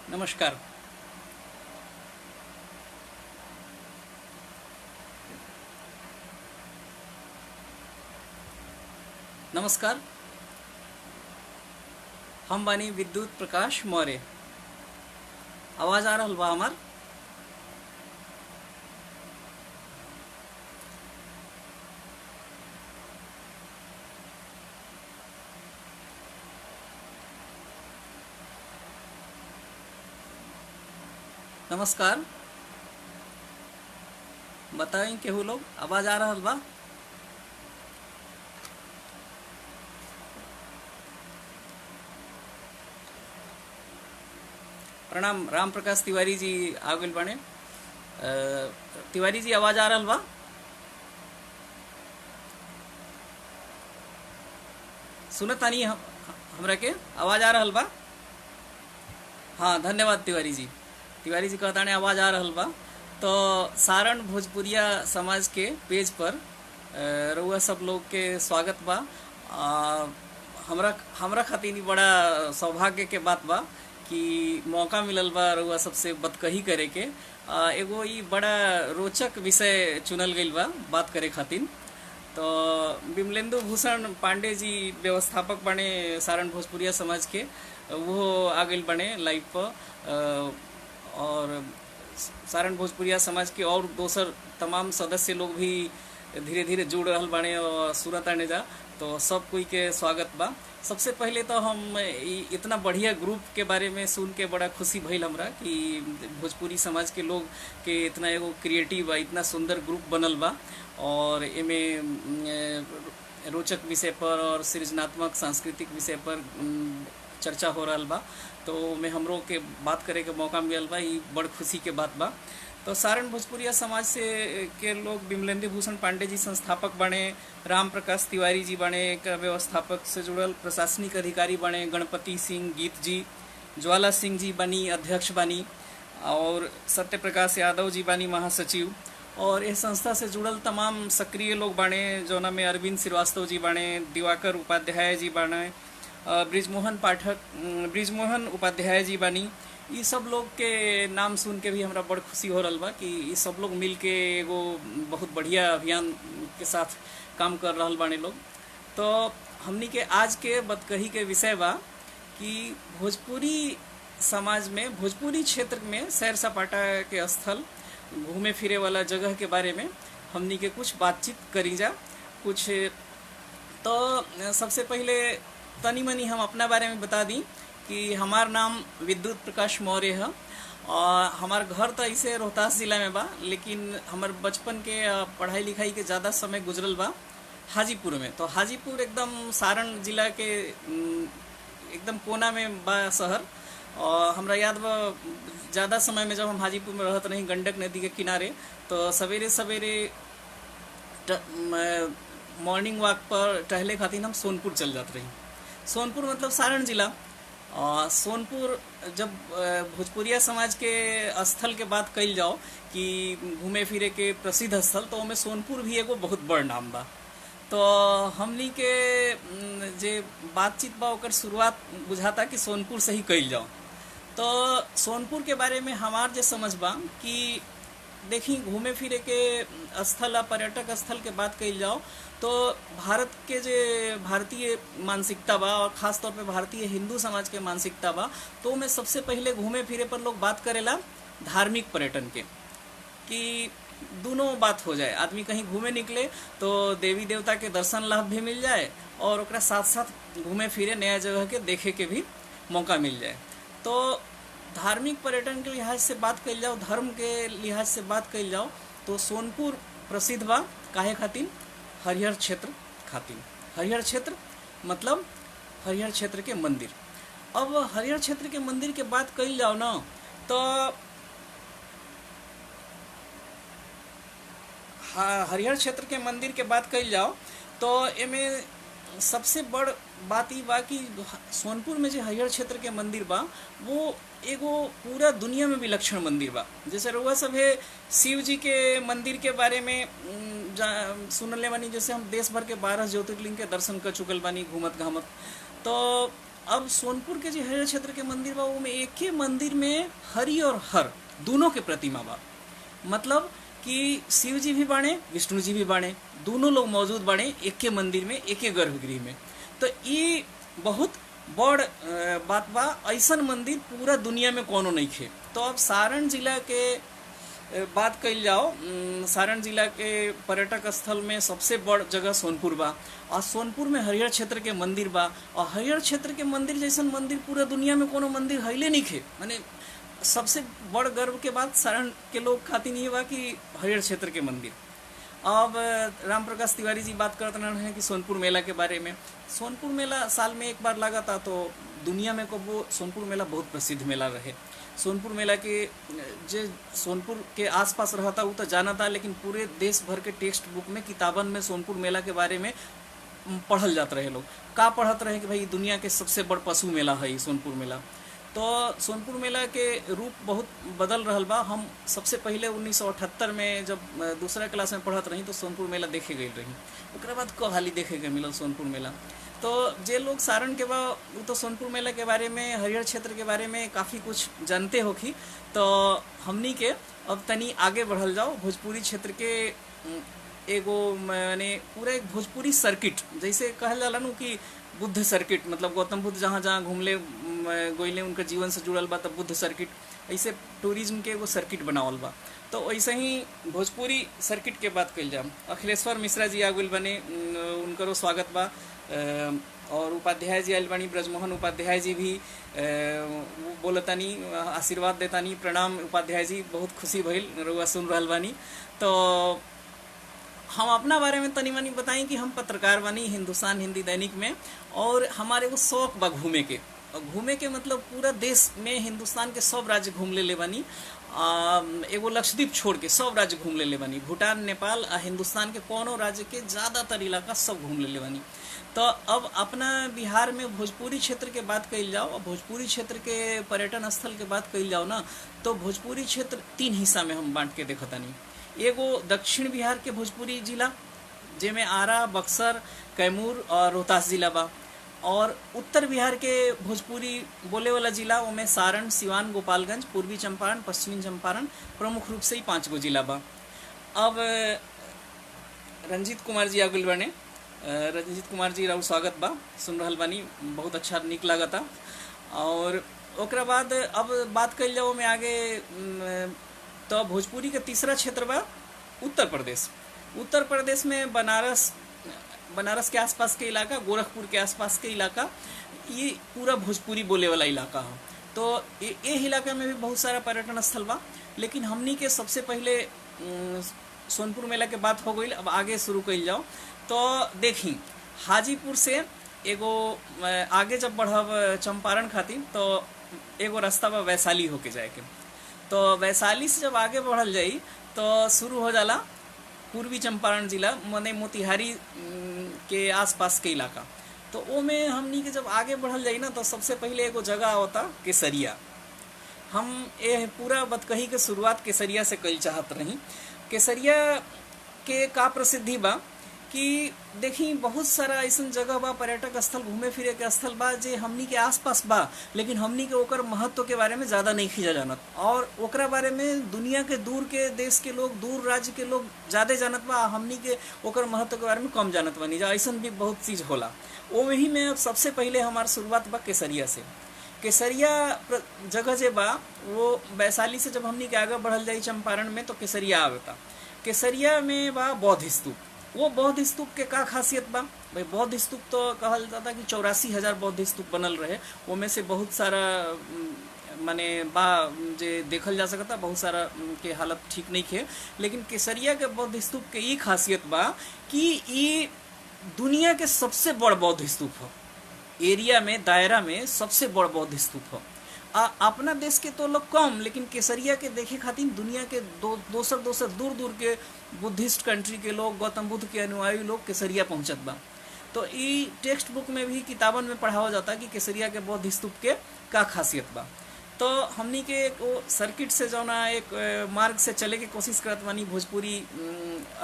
नमस्कार। नमस्कार। हम बानी विद्युत प्रकाश मौर्य। आवाज आ रहल बा हमार? नमस्कार। बताई केहू लोग आवाज आ रहल बा? प्रणाम। राम प्रकाश तिवारी जी आ गइल बाने। तिवारी जी आवाज आ रहल बा? सुनतानी हमरा के आवाज आ रहल बा? हाँ, धन्यवाद तिवारी जी। तिवारी जी कहताने आवाज आ रहल बा। तो सारण भोजपुरिया समाज के पेज पर रउआ सब लोग के स्वागत बा। आ, हमरा हमरा खातिर ई बड़ा सौभाग्य के बात बा कि मौका मिलल बा रउआ सबसे बतकही करे के। एगो ई बड़ा रोचक विषय चुनल गइल बा बात करे खातिर। तो विमलेंदु भूषण पांडे जी व्यवस्थापक बने सारण भोजपुरिया समाज के, वो आ गइल बने लाइव पर। और सारण भोजपुरिया समाज के और दोसर तमाम सदस्य लोग भी धीरे धीरे जुड़ रहल बाने और सूरत आने जा। तो सब कोई के स्वागत बा। सबसे पहले तो हम इतना बढ़िया ग्रुप के बारे में सुन के बड़ा खुशी भइल हमरा कि भोजपुरी समाज के लोग के इतना एगो क्रिएटिव बा, इतना सुंदर ग्रुप बनल बा। और एमे रोचक विषय पर और सृजनात्मक सांस्कृतिक विषय पर चर्चा हो रहल बा। तो में हमरो के बात करे के मौका मिलल बा, ई बड़ खुशी के बात बा। तो सारण भोजपुरिया समाज से के लोग विमलेंदु भूषण पांडे जी संस्थापक बने, राम प्रकाश तिवारी जी बने का व्यवस्थापक से जुड़ल प्रशासनिक अधिकारी बने, गणपति सिंह गीत जी, ज्वाला सिंह जी बनी अध्यक्ष बनी, और सत्य प्रकाश यादव जी बनी महासचिव। और इस संस्था से जुड़ल तमाम सक्रिय लोग बने, जौना में अरविंद श्रीवास्तव जी बने, दिवाकर उपाध्याय जी बने, ब्रिजमोहन उपाध्याय जी बनी। ये सब लोग के नाम सुन के भी हमरा बड़ खुशी हो रहल बा कि ये सब लोग मिल के एगो बहुत बढ़िया अभियान के साथ काम कर रहल बाने लोग। तो हमनी के आज के बतकही के विषय बा कि भोजपुरी समाज में, भोजपुरी क्षेत्र में सैर सपाटा के स्थल, घूमे फिरे वाला जगह के बारे में हमनी के कुछ बातचीत करी जा। कुछ तो सबसे पहले तनी मनी हम अपना बारे में बता दी कि हमार नाम विद्युत प्रकाश मौर्य है। और हमार घर तो ऐसे रोहतास जिला में बा, लेकिन हमार बचपन के पढ़ाई लिखाई के ज़्यादा समय गुजरल बा हाजीपुर में। तो हाजीपुर एकदम सारण जिला के एकदम कोना में बा शहर। और हमरा याद बा ज़्यादा समय में जब हम हाजीपुर में रहत रही गंडक नदी के किनारे, तो सवेरे सवेरे मॉर्निंग वॉक पर टहले खातिर हम सोनपुर चल जात रही। सोनपुर मतलब सारण जिला। और सोनपुर जब भोजपुरिया समाज के स्थल के बात कइल जाओ कि घूमे फिरे के प्रसिद्ध स्थल, तो ओमे सोनपुर भी एगो बहुत बड़ नाम बा। तो हमनी के जे बातचीत बा ओकर शुरुआत बुझाता कि सोनपुर से ही कइल जाओ। तो सोनपुर के बारे में हमार जे समझ बा कि देखी, घूमे फिरे के स्थल आ पर्यटक स्थल के बात कइल जाओ तो भारत के जे भारतीय मानसिकता बा और ख़ास तौर पे भारतीय हिंदू समाज के मानसिकता बा, तो में सबसे पहले घूमे फिरे पर लोग बात करेला धार्मिक पर्यटन के, कि दोनों बात हो जाए। आदमी कहीं घूमे निकले तो देवी देवता के दर्शन लाभ भी मिल जाए और ओकरा साथ साथ घूमे फिरे नया जगह के देखे के भी मौका मिल जाए। तो धार्मिक पर्यटन के लिहाज से बात कइल जाओ, धर्म के लिहाज से बात कइल जाओ, तो सोनपुर प्रसिद्ध बा काहे खातिर? हरिहर क्षेत्र खातिर। हरिहर क्षेत्र मतलब हरिहर क्षेत्र के मंदिर। अब हरिहर क्षेत्र के मंदिर के बात कइल जाओ ना, तो हरिहर क्षेत्र के मंदिर के बात कइल जाओ तो एमे सबसे बड़ बात ई बा कि सोनपुर में जो हरिहर क्षेत्र के मंदिर बा वो एगो पूरा दुनिया में विलक्षण मंदिर बा। जैसे रउआ सब है शिव जी के मंदिर के बारे में सुनले बानी, जैसे हम देश भर के 12 ज्योतिर्लिंग के दर्शन कर चुकल बानी घूमत घामत। तो अब सोनपुर के जो हरिहर क्षेत्र के मंदिर बा वो में एक ही मंदिर में हरि और हर दोनों के प्रतिमा बा। मतलब कि शिव जी भी बाणे, विष्णु जी भी बाणे, दोनों लोग मौजूद बाणे एक के मंदिर में, एक के गर्भगृह में। तो ये बहुत बड़ बात बा। ऐसन मंदिर पूरा दुनिया में कोनो नहीं खे। तो अब सारण जिला के बात कइल जाओ, सारण जिला के पर्यटक स्थल में सबसे बड़ जगह सोनपुर बा। और सोनपुर में हरिहर क्षेत्र के मंदिर बा। और हरिहर क्षेत्र के मंदिर जैसन मंदिर पूरा दुनिया में कोनो मंदिर हईले नहीं खे। माने सबसे बड़ गर्व के बात सारण के लोग खातिर नहीं बा कि हरिहर क्षेत्र के मंदिर। अब राम प्रकाश तिवारी जी बात करते हैं कि सोनपुर मेला के बारे में। सोनपुर मेला साल में एक बार लगा था, तो दुनिया में को वो सोनपुर मेला बहुत प्रसिद्ध मेला रहे। सोनपुर मेला के जो सोनपुर के आसपास रहता वो तो जाना था, लेकिन पूरे देश भर के टेक्स्ट बुक में, किताबन में सोनपुर मेला के बारे में पढ़ल जाते रहे। लोग का पढ़त रहे कि भाई दुनिया के सबसे बड़ पशु मेला है सोनपुर मेला। तो सोनपुर मेला के रूप बहुत बदल रहल बा। हम सबसे पहले 1978 में जब दूसरा क्लास में पढ़त रही तो सोनपुर मेला देखे गई रही। उसके बाद कहाली देखे के मिलल सोनपुर मेला। तो जे लोग सारण के बा वो तो सोनपुर मेला के बारे में, हरिहर क्षेत्र के बारे में काफ़ी कुछ जानते होखी। तो हमनी के अब तनी आगे बढ़ल जाओ। भोजपुरी क्षेत्र के एगो माने पूरा एक भोजपुरी सर्किट जैसे कहल जाला नु कि बुद्ध सर्किट, मतलब गौतम बुद्ध जहाँ जहाँ घूमले गोइले उनके जीवन से जुड़ल बा, तब बुद्ध सर्किट, ऐसे टूरिज्म के एगो सर्किट बनावल बा। तो वैसे ही भोजपुरी सर्किट के बात कइल जाम। अखिलेश्वर मिश्रा जी आगुल बने, उनकरो स्वागत बा। और उपाध्याय जी आयल बानी, ब्रजमोहन उपाध्याय जी भी बोलतानी, आशीर्वाद देतानी। प्रणाम उपाध्याय जी, बहुत खुशी भइल रउआ सुन रहल बानी। तो हम अपना बारे में तनी मनी बताई कि हम पत्रकार बानी हिंदुस्तान हिंदी दैनिक में, और हमारे वो शौक बा घूमे के। घूमे के मतलब पूरा देश में हिंदुस्तान के सब राज्य घूम ले बानी। एगो लक्षद्वीप छोड़ के सब राज्य घूम ले बानी। भूटान, नेपाल आ हिंदुस्तान के कोनो राज्य के ज़्यादातर इलाका सब घूम ले बानी। तो अब अपना बिहार में भोजपुरी क्षेत्र के बात कइल जाओ, भोजपुरी क्षेत्र के पर्यटन स्थल के बात कइल जाओ ना, तो भोजपुरी क्षेत्र 3 हिस्सा में हम बांट के देखतानी। एगो दक्षिण बिहार के भोजपुरी जिला जेमें आरा, बक्सर, कैमूर और रोहतास जिला बा। और उत्तर बिहार के भोजपुरी बोले वाला जिला उनमें सारण, सिवान, गोपालगंज, पूर्वी चंपारण, पश्चिमी चंपारण, प्रमुख रूप से ही 5 गो जिला बा। अब रंजीत कुमार जी आगुल बने। रंजीत कुमार जी राउ स्वागत बा, सुन रहल बानी, बहुत अच्छा निक लागता। और ओकरा बाद अब बात कइल जाओ में आगे, तो भोजपुरी के तीसरा क्षेत्र बा उत्तर प्रदेश। उत्तर प्रदेश में बनारस के आसपास के इलाका, गोरखपुर के आसपास के इलाका, ये पूरा भोजपुरी बोले वाला इलाका है। तो ये इलाका में भी बहुत सारा पर्यटन स्थल बा। लेकिन हमनी के सबसे पहले सोनपुर मेला के बात हो गई। अब आगे शुरू कइल जाओ तो देखी हाजीपुर से एगो आगे जब बढ़ब चंपारण खातिर तो एगो रास्ता बा वैशाली होके जाए के। तो वैशाली से जब आगे बढ़ल जाई तो शुरू हो जाला पूर्वी चंपारण जिला, मने मोतिहारी के आसपास के इलाका। तो वो में हमनी के जब आगे बढ़ल जाई ना, तो सबसे पहले एगो जगह होता केसरिया। हम ये पूरा बतकही के शुरुआत केसरिया से कइल चाहत रही। केसरिया के का प्रसिद्धि बा कि देखी बहुत सारा ऐसा जगह बा, पर्यटक स्थल, घूमे फिरे के स्थल बा जे हमनी के आसपास बा, लेकिन हमनी के ओकर महत्व के बारे में ज़्यादा नहीं खींचा जानत। और ओकरा बारे में दुनिया के दूर के देश के लोग, दूर राज्य के लोग ज़्यादा जानत बा, हमनी के ओकर महत्व के बारे में कम जानत बानी जा। ऐसा भी बहुत चीज़ होला। वही में सबसे पहले हमार शुरुआत बा केसरिया से। केसरिया जगह जे बा वो वैशाली से जब हमनी के आगे बढ़ल जाई चंपारण में तो केसरिया आवता। केसरिया में बा बौद्ध स्तूप। वो बौद्ध स्तूप के का खासियत बा भाई? बौद्ध स्तूप तो कहल जाता कि 84,000 बौद्ध स्तूप बनल रहे। वो में से बहुत सारा माने बा जे देखल जा सकता, बहुत सारा के हालत ठीक नहीं थे। लेकिन केसरिया के बौद्ध स्तूप के ये खासियत बा कि ये दुनिया के सबसे बड़ बौद्ध स्तूप है। एरिया में, दायरा में सबसे बड़ बौद्ध स्तूप है। अपना देश के तो लोग कम, लेकिन केसरिया के देखे खातिर दुनिया के दोसर दूर दूर के बुद्धिस्ट कंट्री के लोग, गौतम बुद्ध के अनुयायी लोग केसरिया पहुंचत बा। तो ये टेक्स्ट बुक में भी, किताबन में पढ़ावा जाता कि केसरिया के बौद्ध स्तूप के का खासियत बा। तो हमनी के एक सर्किट से जौना एक मार्ग से चले के कोशिश करत बानी भोजपुरी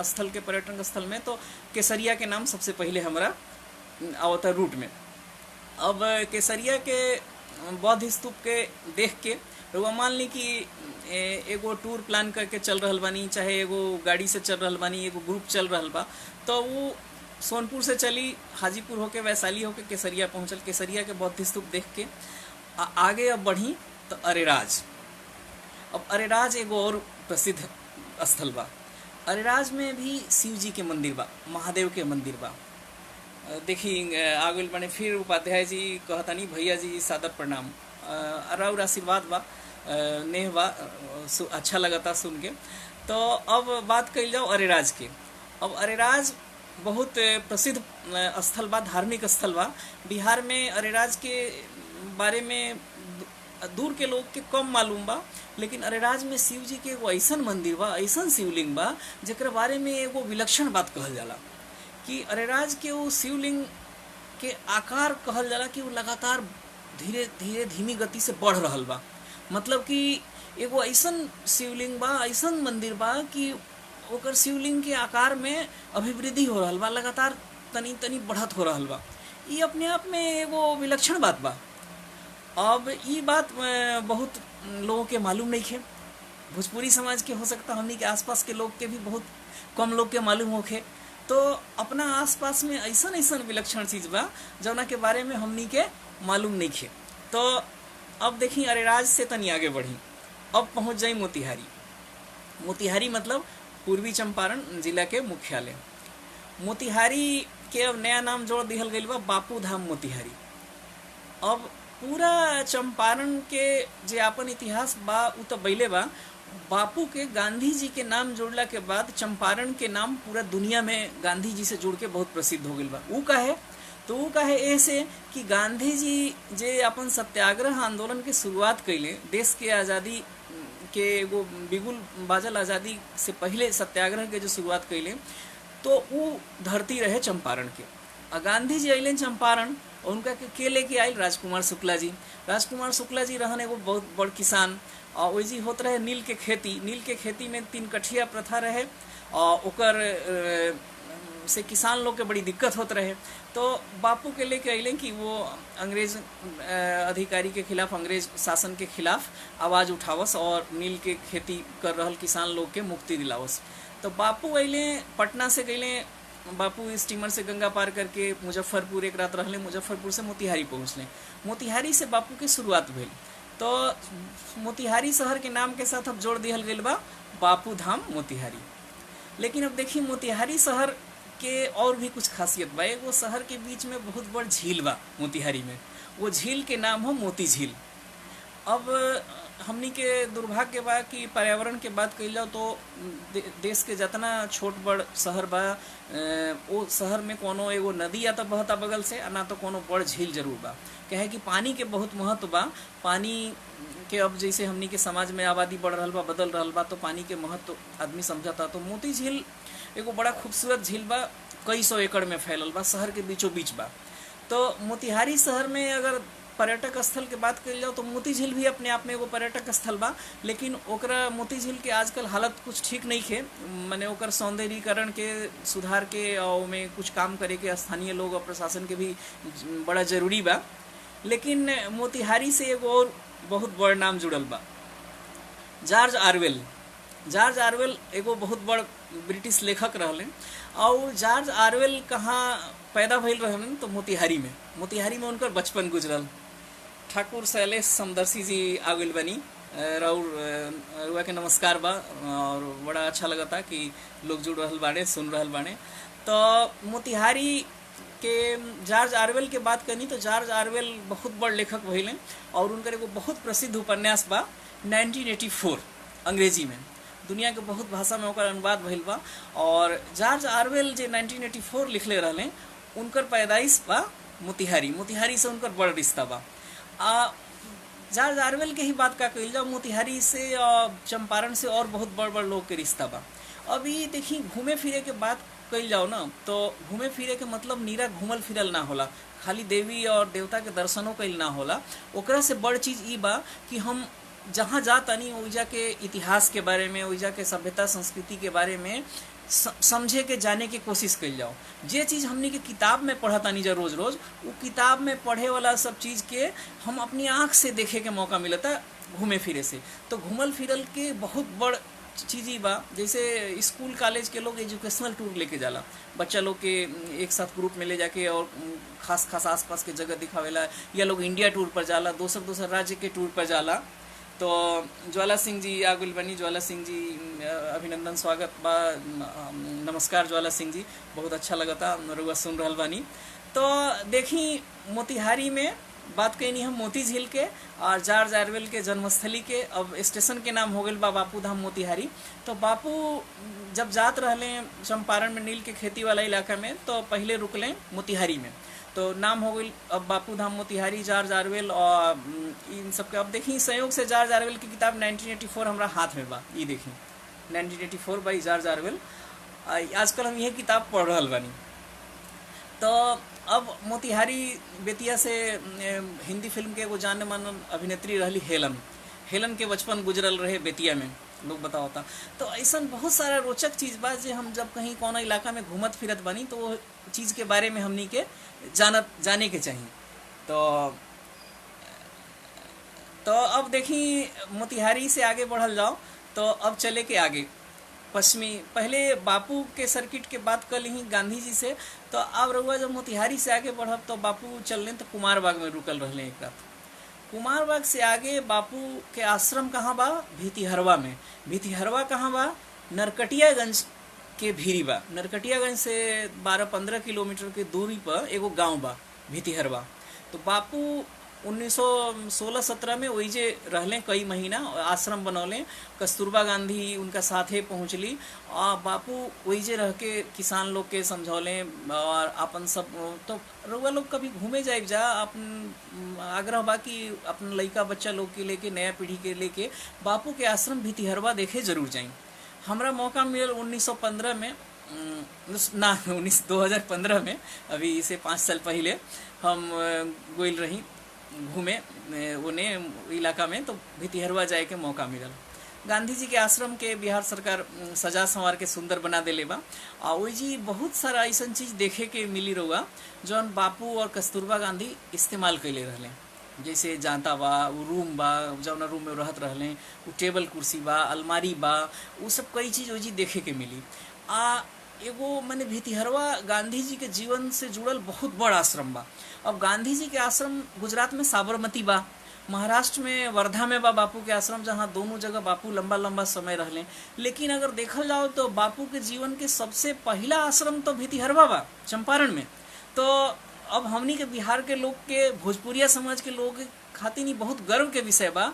स्थल के, पर्यटन स्थल में, तो केसरिया के नाम सबसे पहले हमारा आवता रूट में। अब केसरिया के बौद्ध स्तूप के देख के रउआ मान ली कि एगो टूर प्लान करके चल रहल बानी, चाहे एगो गाड़ी से चल रहल बानी, एगो ग्रुप चल रहल बा, तो वो सोनपुर से चली, हाजीपुर होके वैशाली होके केसरिया पहुँचल। केसरिया के बौद्ध स्तूप देख के आगे अब बढ़ी तो अरेराज। अब अरेराज एगो और प्रसिद्ध स्थल बा। अरेराज में भी शिव जी के मंदिर बा, महादेव के मंदिर बा। देखी आगे बने फिर उपाध्याय जी कहतानी भैया जी सादर प्रणाम, और आशीर्वाद बा, नेह बा, अच्छा लगता सुन के। तो अब बात कही जाओ अरेराज के। अब अरेराज बहुत प्रसिद्ध स्थल बा, धार्मिक स्थल बा। बिहार में अरेराज के बारे में दूर के लोग के कम मालूम बा, लेकिन अरेराज में शिव जी के एगो ऐसन मंदिर बा, ऐसन शिवलिंग बा जेकर बारे में एगो विलक्षण बात कहल जाला कि अरेराज के वो शिवलिंग के आकार कहल जाला कि वो लगातार धीरे धीरे धीमी गति से बढ़ रहल बा। मतलब कि एगो ऐसन शिवलिंग बा, ऐसन मंदिर बा कि ओकर शिवलिंग के आकार में अभिवृद्धि हो रहल बा, लगातार तनी तनी बढ़त हो रहल बा। ये अपने आप में एगो विलक्षण बात बा। अब ये बात बहुत लोगों के मालूम नहीं है, भोजपुरी समाज के हो सकता, हमनी के आसपास के लोग के भी बहुत कम लोग के मालूम होखे। तो अपना आसपास में ऐसन ऐसन विलक्षण चीज़ बा जौना के बारे में हमनी के मालूम नहीं है। तो अब देखी अरेराज से तनी आगे बढ़ी, अब पहुंच जाई मोतिहारी। मोतिहारी मतलब पूर्वी चंपारण जिला के मुख्यालय। मोतिहारी के अब नया नाम जोड़ दिहल गई बा, बापू धाम मोतिहारी। अब पूरा चंपारण के जे आपन इतिहास बा उ तो बैले बा। बापू के गांधी जी के नाम जोड़ला के बाद चंपारण के नाम पूरा दुनिया में गांधी जी से जुड़ के बहुत प्रसिद्ध हो गई बा। उ काहे तो उ काहे ऐसे कि गांधी जी जे अपन सत्याग्रह आंदोलन के शुरुआत कैले, देश के आज़ादी के एगो बिगुल बाजल आज़ादी से पहले सत्याग्रह के जो शुरुआत कैले, तो उ धरती रहे चंपारण के। गांधी जी अइले चंपारण, और उनका के लेके आयल राजकुमार शुक्ला जी। राजकुमार शुक्ला जी रहन एगो बहुत बड़ किसान, और वही होत रहे नील के खेती। नील के खेती में 3 कठिया प्रथा रहे, और ओकर से किसान लोग के बड़ी दिक्कत होत रहे। तो बापू के लेके अइले कि वो अंग्रेज अधिकारी के खिलाफ, अंग्रेज शासन के खिलाफ आवाज़ उठावस और नील के खेती कर रहल किसान लोग के मुक्ति दिलावस। तो बापू अइले, पटना से गइले, बापू स्टीमर से गंगा पार करके मुजफ्फरपुर एक रात रहले, मुजफ्फरपुर से मोतिहारी पहुँचले। मोतिहारी से बापू की शुरुआत भेल। तो मोतिहारी शहर के नाम के साथ अब जोड़ दिहल गई बा बापू धाम मोतिहारी। लेकिन अब देखिए मोतिहारी शहर के और भी कुछ खासियत बा। एगो शहर के बीच में बहुत बड़ झील बा मोतिहारी में, वो झील के नाम हो मोती झील। अब हमनी के दुर्भाग्य बा कि पर्यावरण के बात कइल जाओ तो देश के जितना छोट बड़ शहर बा, वो शहर में कोनो एगो नदी या तो बहता बगल से, ना तो कोनो बड़ झील जरूर बा। कहे कि पानी के बहुत महत्व बा। पानी के अब जैसे हमनी के समाज में आबादी बढ़ रहल बा, बदल रहल बा, तो पानी के महत्व आदमी समझता। तो मोती झील एगो बड़ा खूबसूरत झील बा, कई सौ एकड़ में फैलल बा, शहर के बीचों बीच बा। तो मोतिहारी शहर में अगर पर्यटक स्थल के बात करी जाओ तो मोती झील भी अपने आप में एगो पर्यटक स्थल बा। लेकिन ओकरा मोती झील के आजकल हालत कुछ ठीक नहीं है, माने ओकर सौंदर्यीकरण के, सुधार के और में कुछ काम करे के स्थानीय लोग और प्रशासन के भी बड़ा जरूरी बा। लेकिन मोतिहारी से एगो और बहुत बड़ नाम जुड़ल बा, जॉर्ज ऑरवेल। जॉर्ज ऑरवेल एगो बहुत बड़ ब्रिटिश लेखक रहले, और जॉर्ज ऑरवेल कहाँ पैदा भइल रहलन तो मोतिहारी में। मोतिहारी में उनकर बचपन गुजरल। ठाकुर शैलेश समदर्शी जी आगुल बनी, रुआ के नमस्कार बा, और बड़ा अच्छा लगता कि लोग जुड़ रहल बाने, सुन रहल बाने। तो मोतिहारी के जॉर्ज ऑरवेल के बात करनी तो जॉर्ज ऑरवेल बहुत बड़ लेखक भइले, और उनकर एगो बहुत प्रसिद्ध उपन्यास बा 1984 अंग्रेजी में, दुनिया के बहुत भाषा में ओकर अनुवाद भइल बा। और जॉर्ज ऑरवेल जे 1984 लिखले रहले, उनकर पैदाइश बा मोतिहारी। मोतिहारी से उनकर बड़ रिश्ता बा। जॉर्ज ऑरवेल के ही बात का कइल जाओ, मोतिहारी से चंपारण से और बहुत बड़ बड़ लोग के रिश्ता बा। अभी देखी घूमे फिरे के बात कइल जाओ ना, तो घूमे फिरे के मतलब नीरा घूमल फिरल ना होला, खाली देवी और देवता के दर्शनों कइल ना होला। ओकरा से बड़ चीज़ ई बा कि हम जहाँ जा तनी ओइजा के इतिहास के बारे में, ओइजा के सभ्यता संस्कृति के बारे में समझे के जाने की कोशिश कल जाओ। जे चीज़ हमने के किताब में पढ़ा तानी जा रोज रोज, वो किताब में पढ़े वाला सब चीज़ के हम अपनी आँख से देखे के मौका मिलता घूमे फिरे से। तो घूमल फिरल के बहुत बड़ चीज़ ही बा। जैसे स्कूल कॉलेज के लोग एजुकेशनल टूर लेके जाला, बच्चा लोग के एक साथ ग्रुप में ले जाके और खास खास आसपास के जगह दिखावेला, या लोग इंडिया टूर पर जाला, दोसर दोसर राज्य के टूर पर जाला। तो ज्वाला सिंह जी आगुल बनी, ज्वाला सिंह जी अभिनंदन स्वागत बा, नमस्कार ज्वाला सिंह जी, बहुत अच्छा लगता रुआ सुन रहल बानी। तो देखी मोतिहारी में बात कहनी हम मोती झील के और जॉर्ज ऑरवेल के जन्मस्थली के। अब स्टेशन के नाम हो गए बा बापू धाम मोतिहारी। तो बापू जब जात रहले चंपारण में नील के खेती वाला इलाका में, तो पहले रुकले मोतिहारी में, तो नाम हो गई अब बापू धाम मोतिहारी, जॉर्ज ऑरवेल और इन सब के। अब देखी संयोग से जॉर्ज ऑरवेल की किताब 1984 हमारा हाथ में बा, ये देखी 1984 बाई जॉर्ज ऑरवेल। आजकल हम यह किताब पढ़ रहा बानी। तो अब मोतिहारी बेतिया से हिंदी फिल्म के एगो जाने मानल अभिनेत्री रहली हेलन के बचपन गुजरल रहे बेतिया में, लोग बताओ था। तो ऐसा बहुत सारा रोचक चीज़ बा जे हम जब कहीं कौन इलाका में घूमत फिरत बनी तो वो चीज़ के बारे में हमनी के जाने के चाहिए। तो अब देखी मोतिहारी से आगे बढ़ल जाओ, तो अब चले के आगे पश्चिमी। पहले बापू के सर्किट के बात कर ली गांधी जी से। तो अब रहुआ जब मोतिहारी से आगे बढ़ब तो बापू चलने तो कुमारबाग में रुकल रहले एक रात। कुमारबाग से आगे बापू के आश्रम कहाँ बा? भितिहरवा में। भितिहरवा कहाँ बा? नरकटियागंज के भीरी बा। नरकटियागंज से 12-15 किलोमीटर के दूरी पर एगो गांव बा भितिहरवा। तो बापू 1916-17 में वही जे रहले कई महीना, आश्रम बनौले। कस्तूरबा गांधी उनका साथे पहुँचली और बापू वही जे रह के किसान लोग के समझौले और अपन सब। तो रउआ लोग कभी घूमे जाए जा, अपन आग्रह बा कि अपन लड़का बच्चा लोग के लेके, नया पीढ़ी के लेके बापू के आश्रम भितिहरवा देखे जरूर जाए। हमरा मौका मिलल 1915 में, 2015 में, अभी इसे 5 साल पहले हम गोइल रही घूमे उन्हें इलाका में। तो भितिहरवा जाए के मौका मिलल। गांधी जी के आश्रम के बिहार सरकार सजा संवार के सुंदर बना देले बा। और वही जी बहुत सारा ऐसा चीज़ देखे के मिली रहुआ जौन बापू और कस्तूरबा गांधी इस्तेमाल कैले रहले। जैसे जाता बा, वो रूम बा, जौना रूम में रहत रहले, वो टेबल कुर्सी बा, अलमारी बा, वो सब कई चीज़ वही देखे के मिली। एगो मैंने भितिहरवा गांधी जी के जीवन से जुड़ल बहुत बड़ा आश्रम बा। अब गांधी जी के आश्रम गुजरात में साबरमती बा, महाराष्ट्र में वर्धा में बा बापू के आश्रम, जहाँ दोनों जगह बापू लंबा लंबा समय रहले। लेकिन अगर देखल जाओ तो बापू के जीवन के सबसे पहला आश्रम तो भितिहरवा बा, चंपारण में। तो अब हमनी के बिहार के लोग के, भोजपुरिया समाज के लोग खातिर ही बहुत गर्व के विषय बा